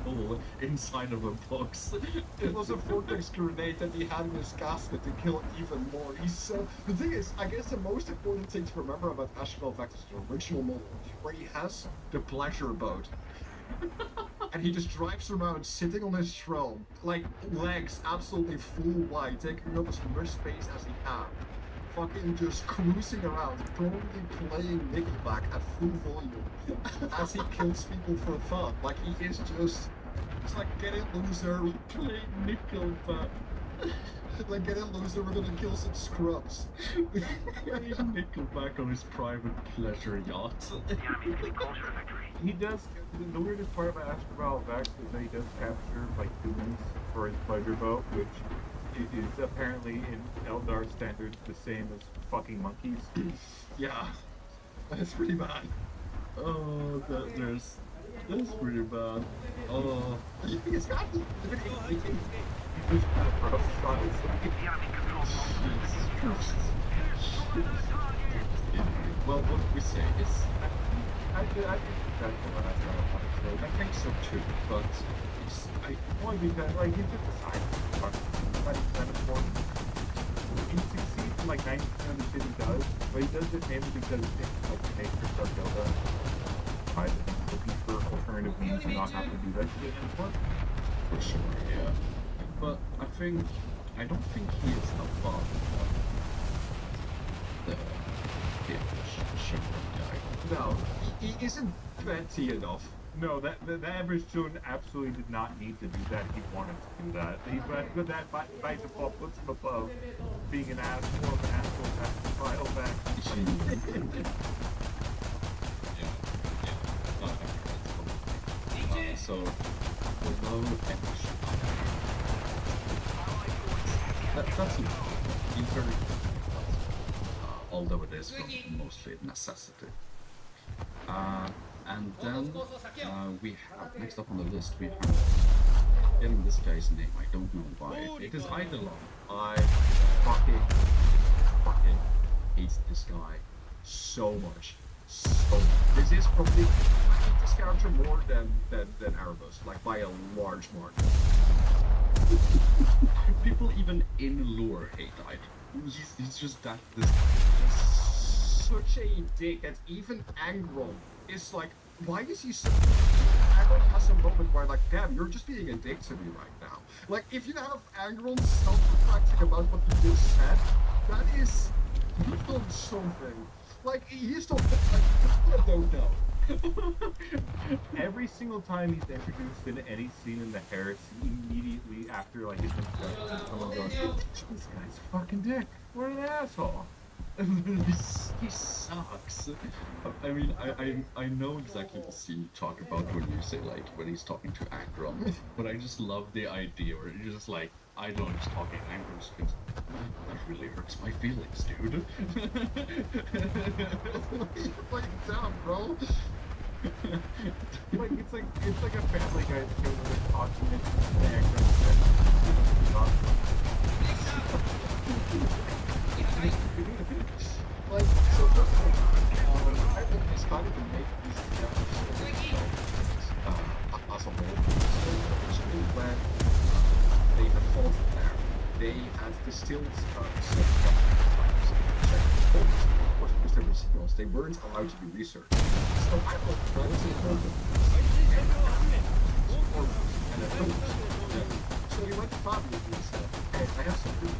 hole inside of a box. It was a vortex grenade that he had in his casket to kill even more. The thing is, I guess the most important thing to remember about Ashbel Vex is the original model, where he has the pleasure boat. and he just drives around sitting on his throne, like legs absolutely full wide, taking up as much space as he can. Fucking just cruising around, probably playing Nickelback at full volume as he kills people for fun. Like he is just, it's like, get it, loser, we play Nickelback. Like, get it, loser, we're gonna kill some scrubs. Nickelback on his private pleasure yacht. He does. The weirdest part about Astral Vex is that he does capture like humans for his pleasure boat, which is apparently in Eldar standards the same as fucking monkeys. Yeah, that's pretty bad. Oh, that's pretty bad. Oh. He's got He just kind of froze, honestly. Well, what we say is, I think that's the one I I think so too, but only because like he's just a scientist. But it's kind of important. He succeeds in like 90% of the shit he does, but he does it mainly because it's like the nature of Zelda. By looking for alternative means to not have to do that shit anymore. for sure, yeah. But I don't think he is above the sugar guy. No, he isn't fancy enough. No, the average student absolutely did not need to do that. He wanted to do that. But that by default puts him above being an asshole of an asshole file back. So, below average. That's he's very good, although it is mostly necessity. And then we have, next up on the list, we have, getting this guy's name, I don't know why. It is Eidolon. I fucking hate this guy so much. So this is probably, I hate this character more than Erebus, like by a large margin. People even in lore hate Eidolon. He's just that, this Such a dick that even Angron is like, why is he so... Angron has a moment where like, damn, you're just being a dick to me right now. Like, if you have Angron self-reflecting about what he just said, that is... You've done something. Like, he's still like, I don't know. Every single time he's introduced in any scene in the Harris, immediately after like his introduction, someone goes, "This guy's a fucking dick. What an asshole." he sucks. I mean, I know exactly what scene you talk about when you say, like, when he's talking to Angron, but I just love the idea where you're just like, I don't just talking Angron's things. That really hurts my feelings, dude. Like, damn, bro. Like it's like a Family Guy show where they're talking and Angron Like, so I think they started to make these episodes as a whole. So originally when they had fought there, they had distilled certain types of course, because they were signals, they weren't allowed to be researched. So I thought that was important. And then so we went to Fabio and said, hey, I have some food.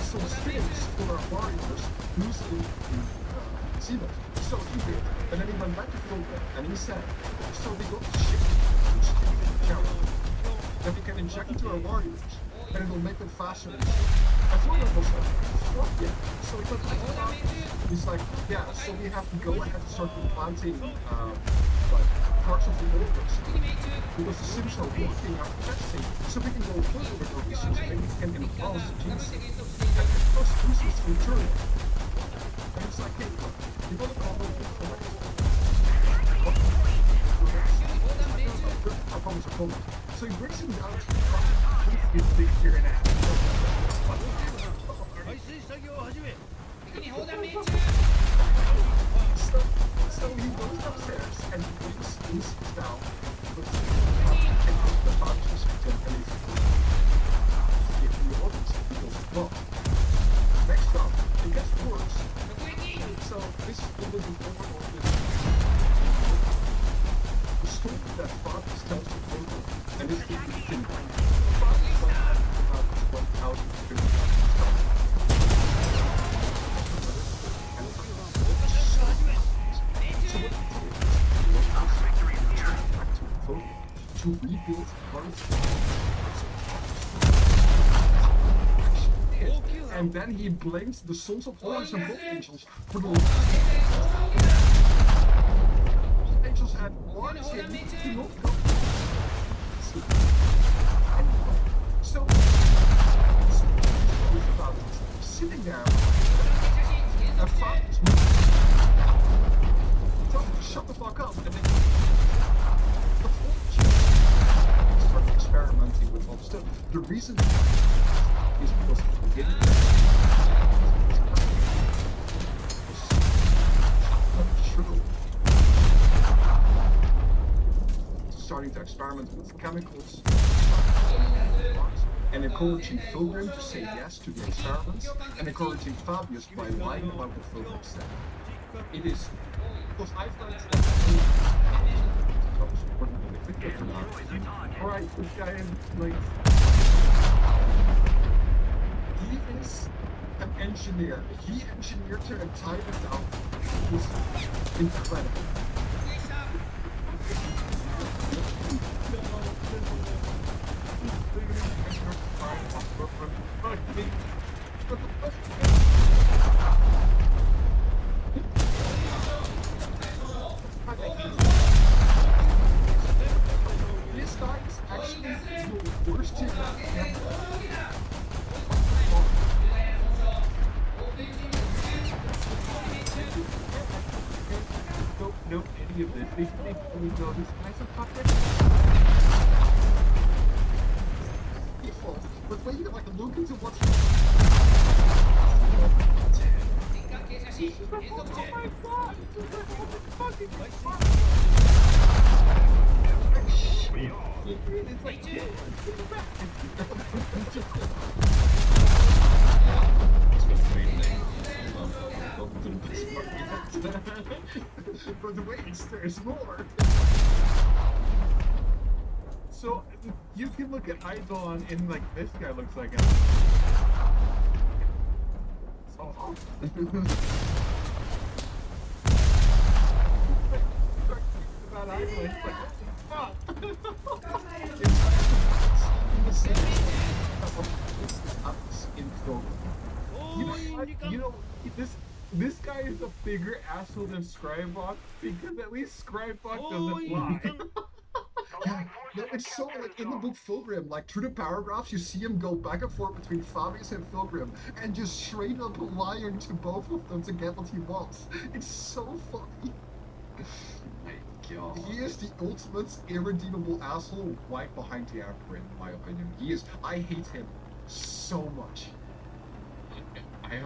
Some streams for our warriors using Zebra. So he did. And then he went back to Fulton and he said, so we got the ship which can be carried. That we can inject into our warriors and it will make them faster. I thought that was like, fuck yeah. So he went back to Fabio. He's like, yeah, so we have to go ahead and start implanting like parts of the universe. Because the Sims are working out testing, so we can go further with our research and we can enhance the genes. And first use this material. And it's like, hey, look, you gotta call it correct. I promise. So he brings him down to the front. You think you're an asshole. 排水作業を始め So he goes upstairs and he brings these down. And the boxes and if he opens it, he goes, well, next up, it gets worse. So this is a little bit over to rebuild both. And then he blames the sons of Horus and Blood Angels for the angels had warned him to not go. So about it, sitting there and fathers tell him to shut the fuck up, and then the whole church started experimenting with all the stuff. The reason is because at the beginning was true. Starting to experiment with chemicals and encouraging Fulgrim to say yes to the experiments and encouraging Fabius by lying about what Fulgrim said. It is because I've learned Alright, this guy is like... he is an engineer. He engineered her entire down. It was incredible. This guy is actually the worst team ever. Don't know any of this. They totally know this guy's a fucker. Default, but when you like look into what Oh my god! This is like fucking it's like but the way there's more. so you can look at Eidolon and like this guy looks like him. Oh. About Eidolon, it's like, fuck. You know, this guy is a bigger asshole than Scribebot because at least Scribebot doesn't lie. No, it's so like in the book Fulgrim, like through the paragraphs, you see him go back and forth between Fabius and Fulgrim and just straight up lying to both of them to get what he wants. It's so funny. My God. He is the ultimate irredeemable asshole right behind the Emperor, in my opinion. He is. I hate him so much. I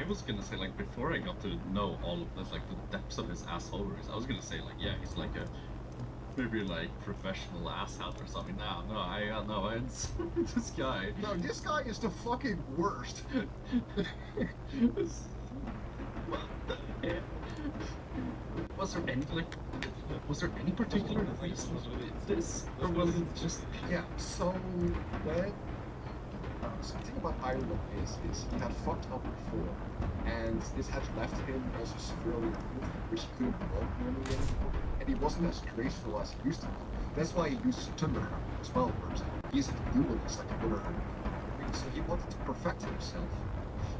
was gonna say, like, before I got to know all of this, like the depths of his assholery, I was gonna say, like, yeah, he's like a maybe like professional asshat or something. No, it's this guy. No, this guy is the fucking worst. Was there any particular reason for this, or was it just? Yeah. So when something about Ireland is he had fucked up before, and this had left him also severely wounded, which he couldn't walk normally anymore, and he wasn't as graceful as he used to be. That's why he uses Thunderhammer as well, for example. He's a duelist like the other Hammer. So he wanted to perfect himself,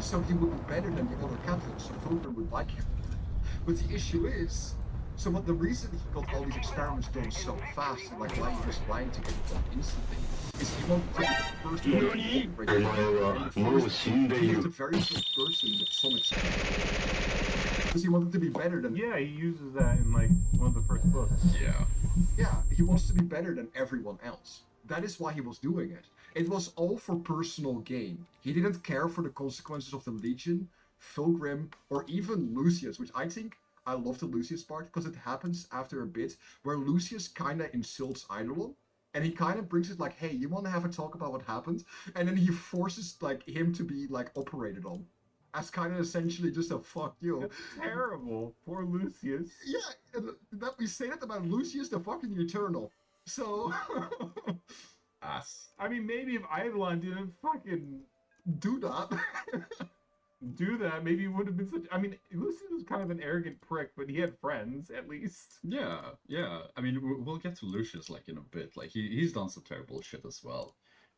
so he would be better than the other captains, so Fulgrim would like him. But the issue is, so what the reason he got all these experiments done so fast, and like why he was trying to get it done instantly, is he wanted to be the first one to be ready. He was the very first person with some experiment. Because he wanted to be better than... Yeah, he uses that in like one of the first books. Yeah, he wants to be better than everyone else. That is why he was doing it. It was all for personal gain. He didn't care for the consequences of the Legion, Fulgrim, or even Lucius, which I think I love the Lucius part because it happens after a bit where Lucius kind of insults Eidolon, and he kind of brings it like, hey, you want to have a talk about what happened? And then he forces like him to be like operated on as kind of essentially just a fuck you. That's terrible. Poor Lucius. Yeah, and that we say that about Lucius the fucking Eternal. So I mean, maybe if Eidolon didn't fucking do that. do that, maybe he would have been such. I mean, Lucius was kind of an arrogant prick, but he had friends at least. Yeah, yeah. I mean, we'll get to Lucius like in a bit. Like he's done some terrible shit as well,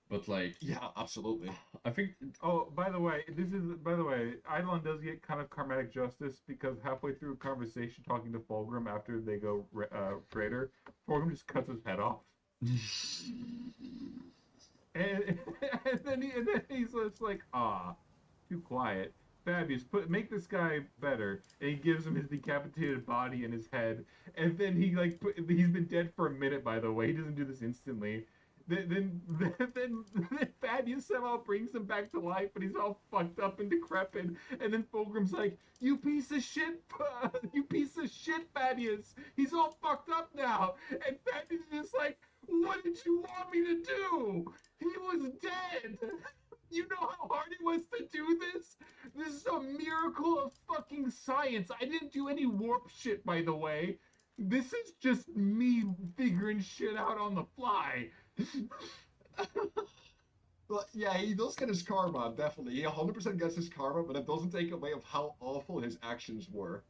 but like Yeah, absolutely. I think Oh, by the way, Eidolon does get kind of karmatic justice because halfway through a conversation talking to Fulgrim after they go traitor, Fulgrim just cuts his head off. And, and then he's just like, ah, too quiet. Fabius, make this guy better. And he gives him his decapitated body and his head. And then he's been dead for a minute, by the way. He doesn't do this instantly. Then Fabius somehow brings him back to life, but he's all fucked up and decrepit. And then Fulgrim's like, "You piece of shit, you piece of shit, Fabius. He's all fucked up now." And Fabius is just like, "What did you want me to do? He was dead." You know how hard it was to do this? This is a miracle of fucking science. I didn't do any warp shit, by the way. This is just me figuring shit out on the fly. But yeah, he does get his karma, definitely. He 100% gets his karma, but it doesn't take away of how awful his actions were.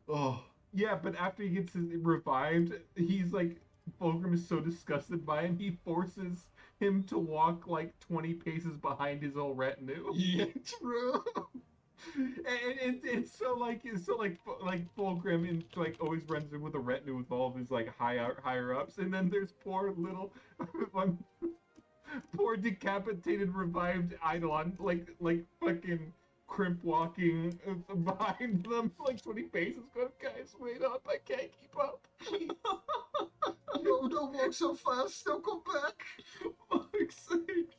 Oh. Yeah, but after he gets revived, he's like, Fulgrim is so disgusted by him, he forces him to walk like 20 paces behind his whole retinue. Yeah, true. And so Fulgrim and like always runs in with a retinue with all of his like higher ups, and then there's poor little poor decapitated revived Eidolon like fucking crimp walking behind them like 20 paces. Going, guys, wait up! I can't keep up. Please. No, don't walk so fast. Don't come back. Fuck's sake.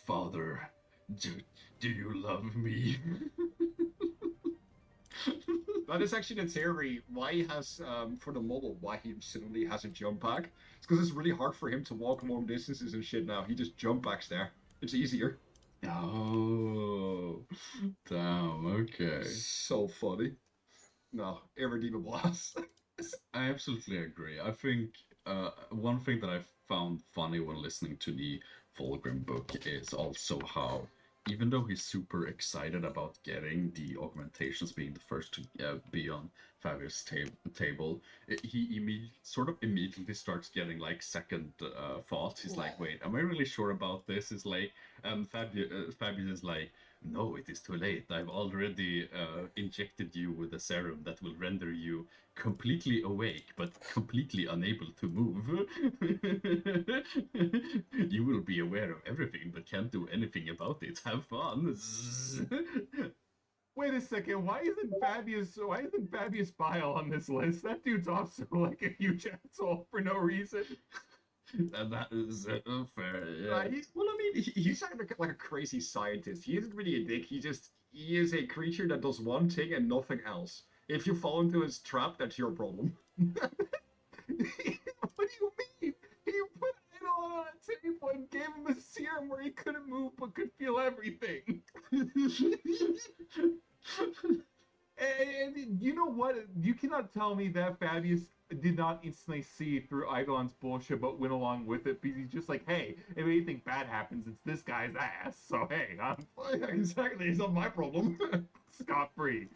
Father, do you love me? That is actually the theory why he has, for the model, why he suddenly has a jump pack. It's because it's really hard for him to walk long distances and shit now. He just jump packs there. It's easier. Oh, damn, okay. So funny. No, irredeemable ass. I absolutely agree. I think one thing that I found funny when listening to the Fulgrim book is also how, even though he's super excited about getting the augmentations, being the first to be on Fabius' table, he immediately starts getting like second thoughts. He's like, wait, am I really sure about this? Is like, Fabius is like, no, it is too late. I've already injected you with a serum that will render you completely awake, but completely unable to move. You will be aware of everything, but can't do anything about it. Have fun. Wait a second, why isn't Fabius Bile on this list? That dude's also like a huge asshole for no reason. And that is fair. Yeah. I mean, he's like a crazy scientist. He isn't really a dick. He is a creature that does one thing and nothing else. If you fall into his trap, that's your problem. What do you mean? He put Idol on a table and gave him a serum where he couldn't move but could feel everything. And you know what? You cannot tell me that Fabius did not instantly see through Eidolon's bullshit but went along with it because he's just like, hey, if anything bad happens, it's this guy's ass. So hey, Exactly, it's not my problem. scot-free.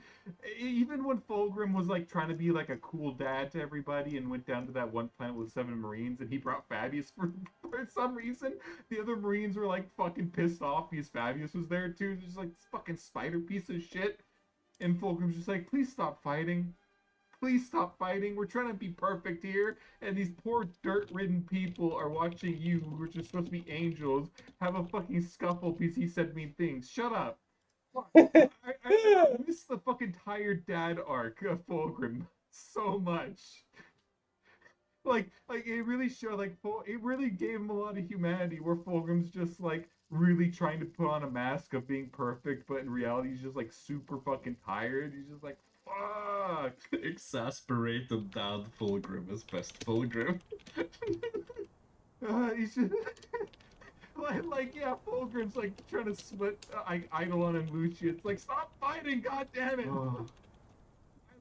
Even when Fulgrim was like trying to be like a cool dad to everybody and went down to that one planet with 7 Marines and he brought Fabius for some reason, the other Marines were like fucking pissed off because Fabius was there too. Just like this fucking spider piece of shit. And Fulgrim's just like, please stop fighting. Please stop fighting. We're trying to be perfect here. And these poor dirt-ridden people are watching you, who are just supposed to be angels, have a fucking scuffle because he said mean things. Shut up. I miss the fucking tired dad arc of Fulgrim so much. Like it really showed, it really gave him a lot of humanity where Fulgrim's just like really trying to put on a mask of being perfect, but in reality he's just like super fucking tired. He's just like, fuck. Exasperated dad Fulgrim is best Fulgrim. He's just yeah, Fulgrim's like trying to split Eidolon and Lucius. It's like, stop fighting, god damn it! I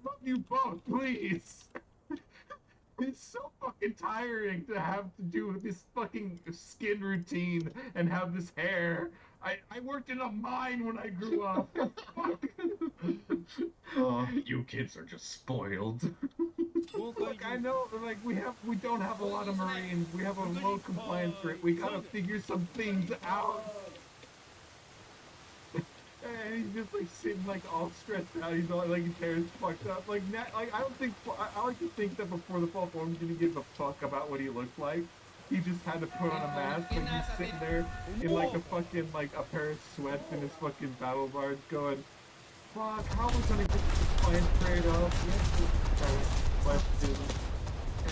love you both, please. It's so fucking tiring to have to do this fucking skin routine and have this hair. I worked in a mine when I grew up. Fuck. Oh, you kids are just spoiled. Look, I know, like, we don't have a lot of Marines. We have a low compliance rate. We gotta figure some things out. And he's just like sitting like all stressed out. He's all like his hair's fucked up. Like, I don't think I like to think that before the fall form didn't give a fuck about what he looked like. He just had to put on a mask. Like he's sitting there in like a fucking like a pair of sweats and his fucking battle bards going, fuck, how are we gonna get this compliance rate up? Questions.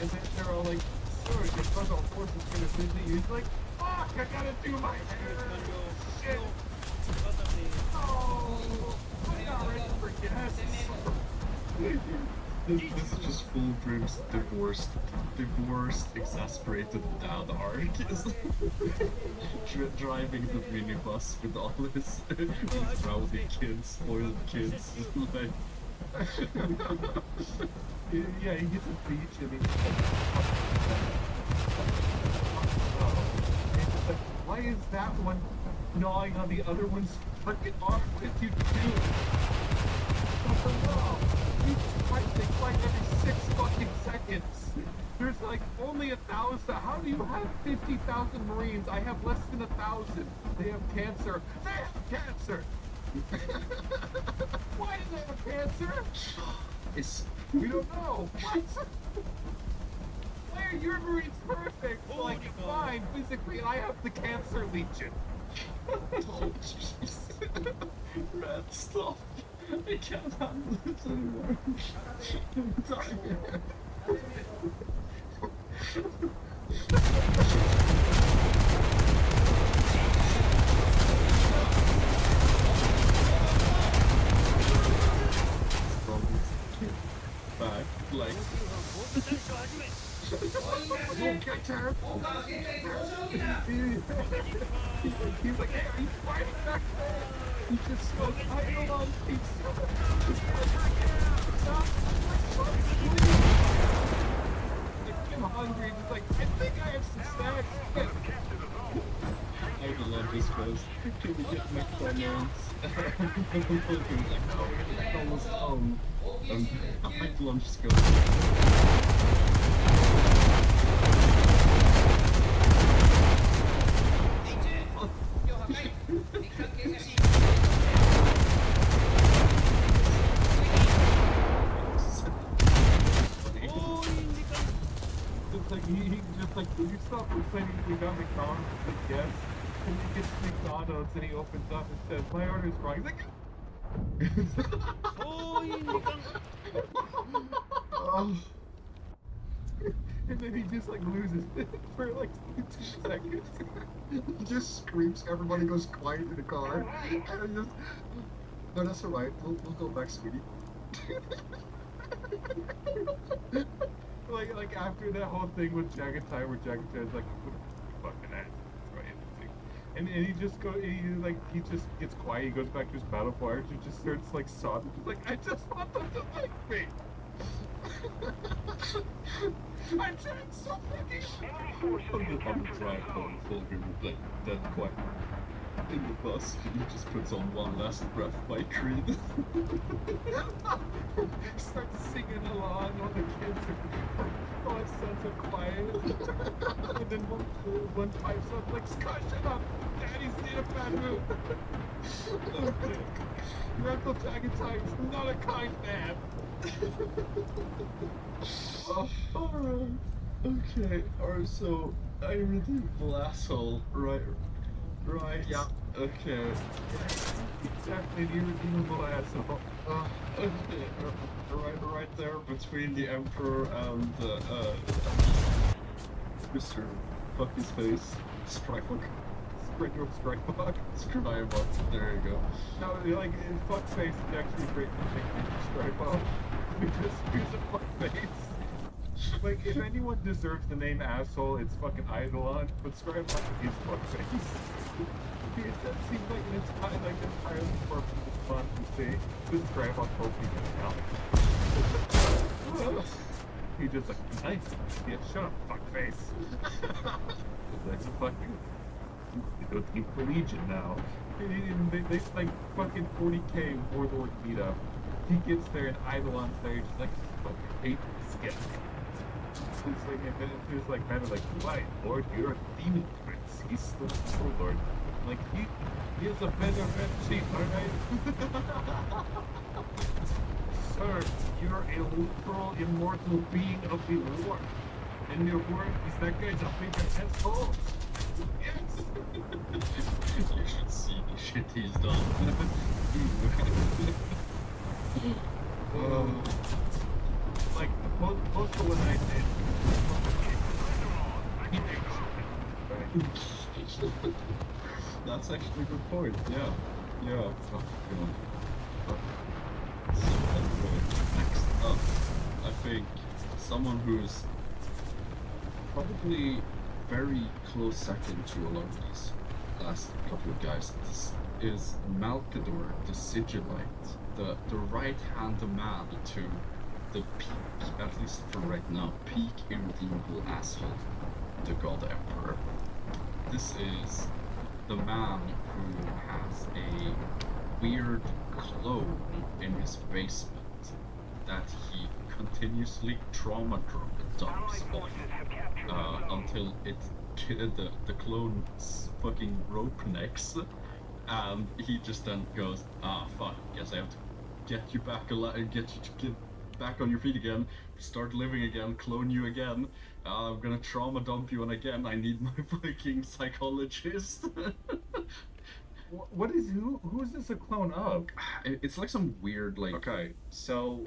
And then they're all like, sure, your special forces gonna visit you. He's like, fuck, I gotta do my hair. Shit. Oh, I'm not ready for guests. This is just full Brim's divorced, exasperated dad arc. Driving the minibus with all his rowdy kids, spoiled kids. Like, yeah, he gets a beach and he's like, why is that one gnawing on the other one's fucking arm with you too? You fight, they fight every 6 fucking seconds. There's like only 1,000. How do you have 50,000 Marines? I have less than 1,000. They have cancer. They have cancer. Why do they have cancer? We don't know. What? Why are your Marines perfect? Like, fine, physically, I have the cancer legion. oh jeez. Red, stop. I can't handle this anymore. I'm dying. Back, like. Don't get terrible. He's like, hey, are you fighting back there? He just smoked idle on pizza. I'm hungry. He's like, I think I have some snacks. I love this goes. Can we get McDonald's? McDonald's home. I like lunch goes. He just like, will you stop complaining we got McDonald's? He's like, yes. And he gets McDonald's and he opens up and says, my order's wrong. He's like, and then he just like loses it for like 2 seconds. He just screams, everybody goes quiet in the car, and I just, no, that's alright, we'll go back, sweetie. like after that whole thing with Jagatai, where Jagatai's like, fucking ass, right? And he just he just gets quiet. He goes back to his battle fires and just starts like sobbing. He's like, I just want them to like me. I'm trying so fucking On the drive home, Fulgrim like dead quiet in the bus. He just puts on One Last Breath by Creed. starts singing along. All the kids are, all his sons are quiet. And then one pipes up like, Scott, shut up. Daddy's in a bad mood. Okay. Your Uncle Jagatai is not a kind man. Oh, alright. Okay, alright, so I'm the evil asshole, right? Right. Yeah. Okay. Definitely the irredeemable asshole. Okay, right there between the Emperor and Mr. Fuck his face, Strikebuck. Springer Strikebuck. Strikebuck, there you go. No, like, fuckface is actually a great nickname for Strikebuck. Because he's a fuckface. Like, if anyone deserves the name asshole, it's fucking Eidolon, but Strikebuck is fuckface. Because that seems like an entirely appropriate response to say, this Strikebuck hope he can help. He just like, nice, yeah, shut up, fuckface. That's a fucking... go Team Collegian now. And they like fucking 40k Warlord meetup. He gets there and Eidolon's there, just like, fucking hate this guy. It's like, and then it's like, kind of like, why, Lord, you're a demon prince. He's the Warlord. Like, he is a better chief, alright? Sir, you're a literal immortal being of the war. And your word is that guy's a bigger asshole. Yes! You should see the shit he's done. Like, most of what I did. That's actually a good point. Yeah. Yeah. Oh, God. So anyway, next up, I think someone who's probably very close second to a lot of these last couple of guys is Malkador the Sigillite, the right-hand man to the peak, at least for right now, peak irredeemable asshole, the God Emperor. This is the man who has a weird clone in his basement that he continuously trauma dumps on until the clone fucking rope necks, and he just then goes, fuck, guess I have to get you back alive, get back on your feet again, start living again, clone you again. I'm gonna trauma dump you, and again I need my fucking psychologist. What is who is this a clone of? It's like some weird like Okay, so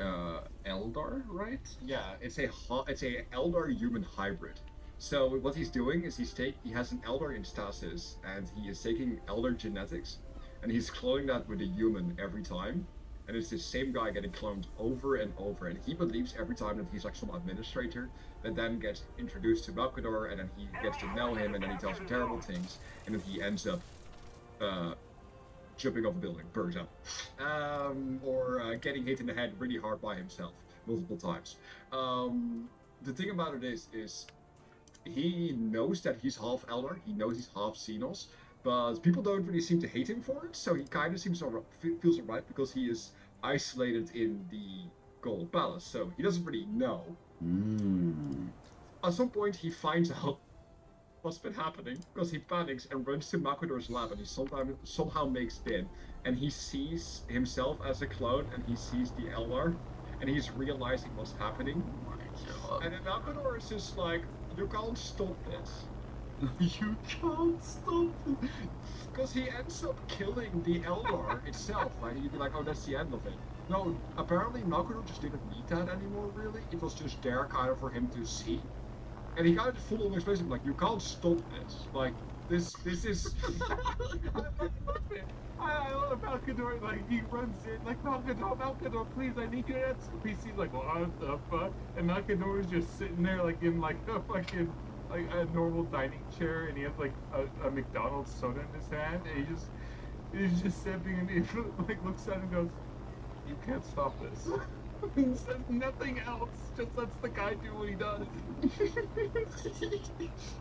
Eldar, right? yeah, it's a Eldar human hybrid. So what he's doing is he has an Eldar in stasis, and he is taking Eldar genetics, and he's cloning that with a human every time. And it's the same guy getting cloned over and over, and he believes every time that he's like some administrator that then gets introduced to Malkador, and then he gets to know him, and then he tells him terrible things, and then he ends up jumping off a building, burns up, or getting hit in the head really hard by himself multiple times. The thing about it is he knows that he's half Eldar, he knows he's half Xenos, but people don't really seem to hate him for it, so he kind of feels alright because he is isolated in the Gold Palace, so he doesn't really know. At some point he finds out what's been happening because he panics and runs to Malkador's lab, and he somehow makes it in, and he sees himself as a clone, and he sees the Eldar, and he's realizing what's happening. And then Malkador is just like, you can't stop this. You can't stop it. Because he ends up killing the Eldar itself. Like, he'd be like, oh, that's the end of it. No, apparently Malkador just didn't need that anymore, really. It was just there kind of for him to see. And he kind of full on explains him, like, you can't stop this. Like, this is... I love Malkador, like, he runs in, like, Malkador, please, I need your answer. PC's like, what the fuck? And Malkador is just sitting there, like, in, like, a fucking, like, a normal dining chair, and he has, like, a McDonald's soda in his hand, and he's just sipping, and he, like, looks at him and goes, you can't stop this. He says nothing else, just lets the guy do what he does.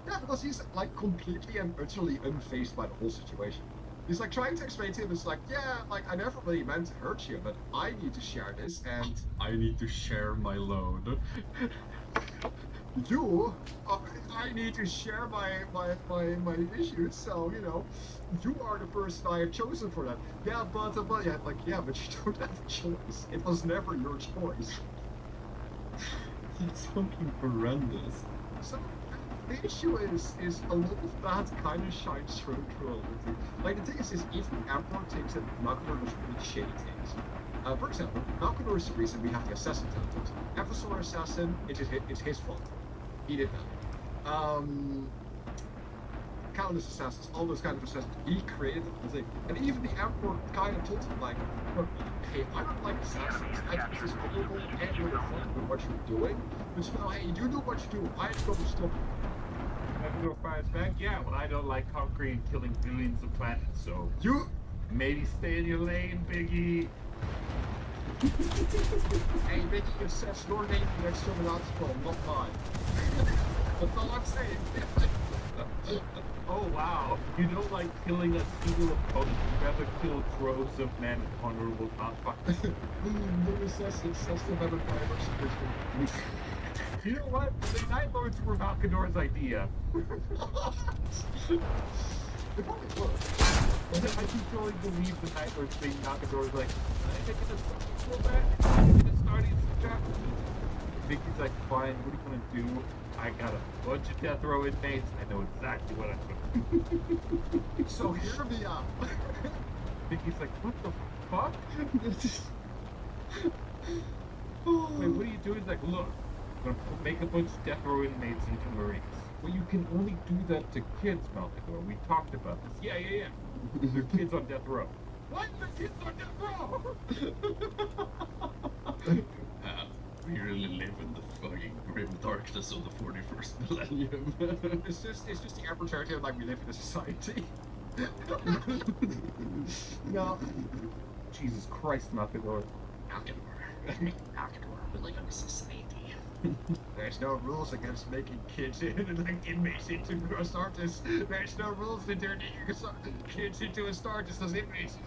Yeah, because he's, like, completely and utterly unfazed by the whole situation. He's like trying to explain to him, it's like, yeah, like I never really meant to hurt you, but I need to share this, and I need to share my load. I need to share my issues, so, you know, you are the person I have chosen for that. Yeah, but yeah, like, yeah, but you don't have a choice. It was never your choice. It's fucking horrendous. So, the issue is a lot of that kind of shines through a little bit. Like, the thing is even Emperor thinks that Malkador does really shady things. For example, Malkador is the reason we have the assassin tentacles. Emphasor assassin, it's his fault. He did that. Countless assassins, all those kind of assassins, he created the thing. And even the Emperor kind of told him, like, look, hey, I don't like assassins. I think this is horrible and really fun with what you're doing. But you know, hey, you do what you do. I'm going to stop you. Malkador fires back, yeah, well, I don't like conquering and killing billions of planets, so You maybe stay in your lane, Biggie. Hey, Mickey, it says your name next to an article, not mine. That's all I'm saying. Oh wow! You don't like killing a single opponent, you'd rather kill droves of men hunger will not find. The recessive ever version. You know what? The Night Lords were Valkador's idea. It probably was. I can totally believe the Night Lords being Valkador's like, can I take it a go back? Can I take it a starting subtract? Mickey's like, fine, what are you gonna do? I got a bunch of death row inmates. I know exactly what I'm doing. So hear me out. Mickey's like, what the fuck? Wait, what are you doing? He's like, look, I'm gonna make a bunch of death row inmates into Marines. Well, you can only do that to kids, Malkador. We talked about this. Yeah. They're kids on death row. What? They're kids on death row? We really live in the fucking grim darkness of the 41st millennium. It's just the opportunity of like we live in a society. No. Jesus Christ, Malkador. Alcador, we live in a society. There's no rules against making kids like inmates into Astartes. There's no rules to turning kids into Astartes as inmates.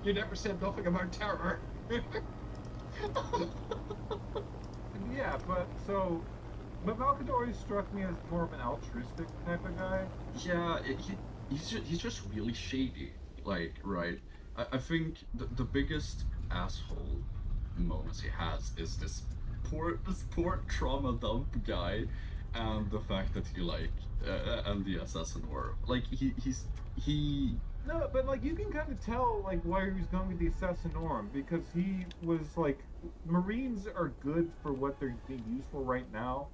You never said nothing about terror. Yeah, but Malkador always struck me as more of an altruistic type of guy. Yeah, he's just really shady. Like, right? I think the biggest asshole moments he has is this poor trauma dump guy, and the fact that he and the assassin were like he. No, but like you can kind of tell like why he was going with the Assassinorum because he was like Marines are good for what they're being used for right now,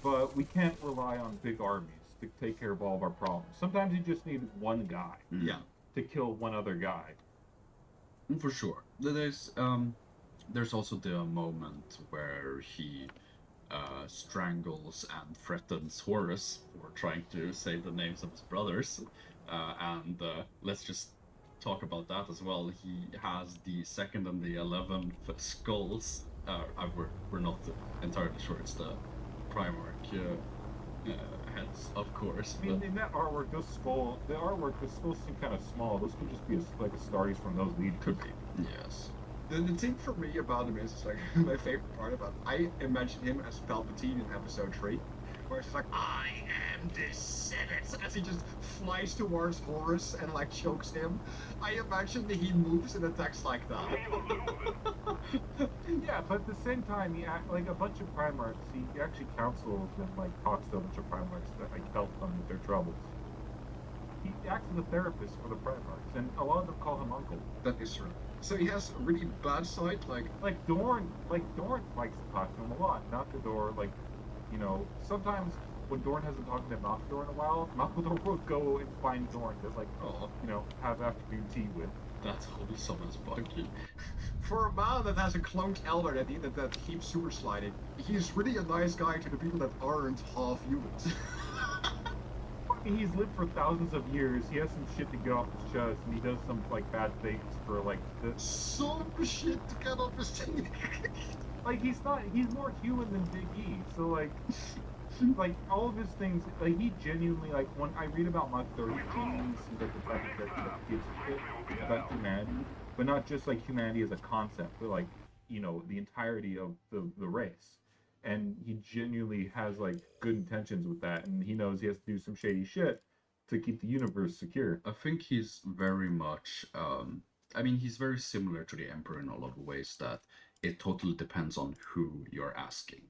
but we can't rely on big armies to take care of all of our problems. Sometimes you just need one guy Yeah, to kill one other guy. for sure. There's also the moment where he strangles and threatens Horus for trying to say the names of his brothers. And let's just talk about that as well. He has the 2nd and the 11th skulls. We're not entirely sure it's the Primarch heads, of course. I mean, in that artwork, the skulls seem kind of small. Those could just be like Astartes from those legions. Could be, yes. The thing for me about him is like my favorite part about I imagine him as Palpatine in episode 3, where it's like I am the Senate as he just flies towards Horus and like chokes him. I imagine that he moves and attacks like that. Yeah, but at the same time, he like a bunch of Primarchs. He actually counsels and like talks to a bunch of Primarchs that like help them with their troubles. He acts as a therapist for the Primarchs, and a lot of them call him Uncle. That is true. So he has a really bad side, Like Dorn likes to talk to him a lot. Malkador, like, you know, sometimes when Dorn hasn't talked to Malkador in a while, Malkador will go and find Dorn to like, you know, have afternoon tea with. That's wholesome as fucking. for a man that has a cloned elder that keeps super sliding, he's really a nice guy to the people that aren't half humans. He's lived for thousands of years. He has some shit to get off his chest, and he does some like bad things for like the. Some shit to get off his chest. Like he's more human than Big E. So like all of his things, like he genuinely like when I read about Maktor, he genuinely seems like the type of character that gives a shit about humanity, but not just like humanity as a concept, but like you know the entirety of the race. And he genuinely has like good intentions with that, and he knows he has to do some shady shit to keep the universe secure. I think he's very much. I mean, he's very similar to the Emperor in a lot of ways. That it totally depends on who you're asking.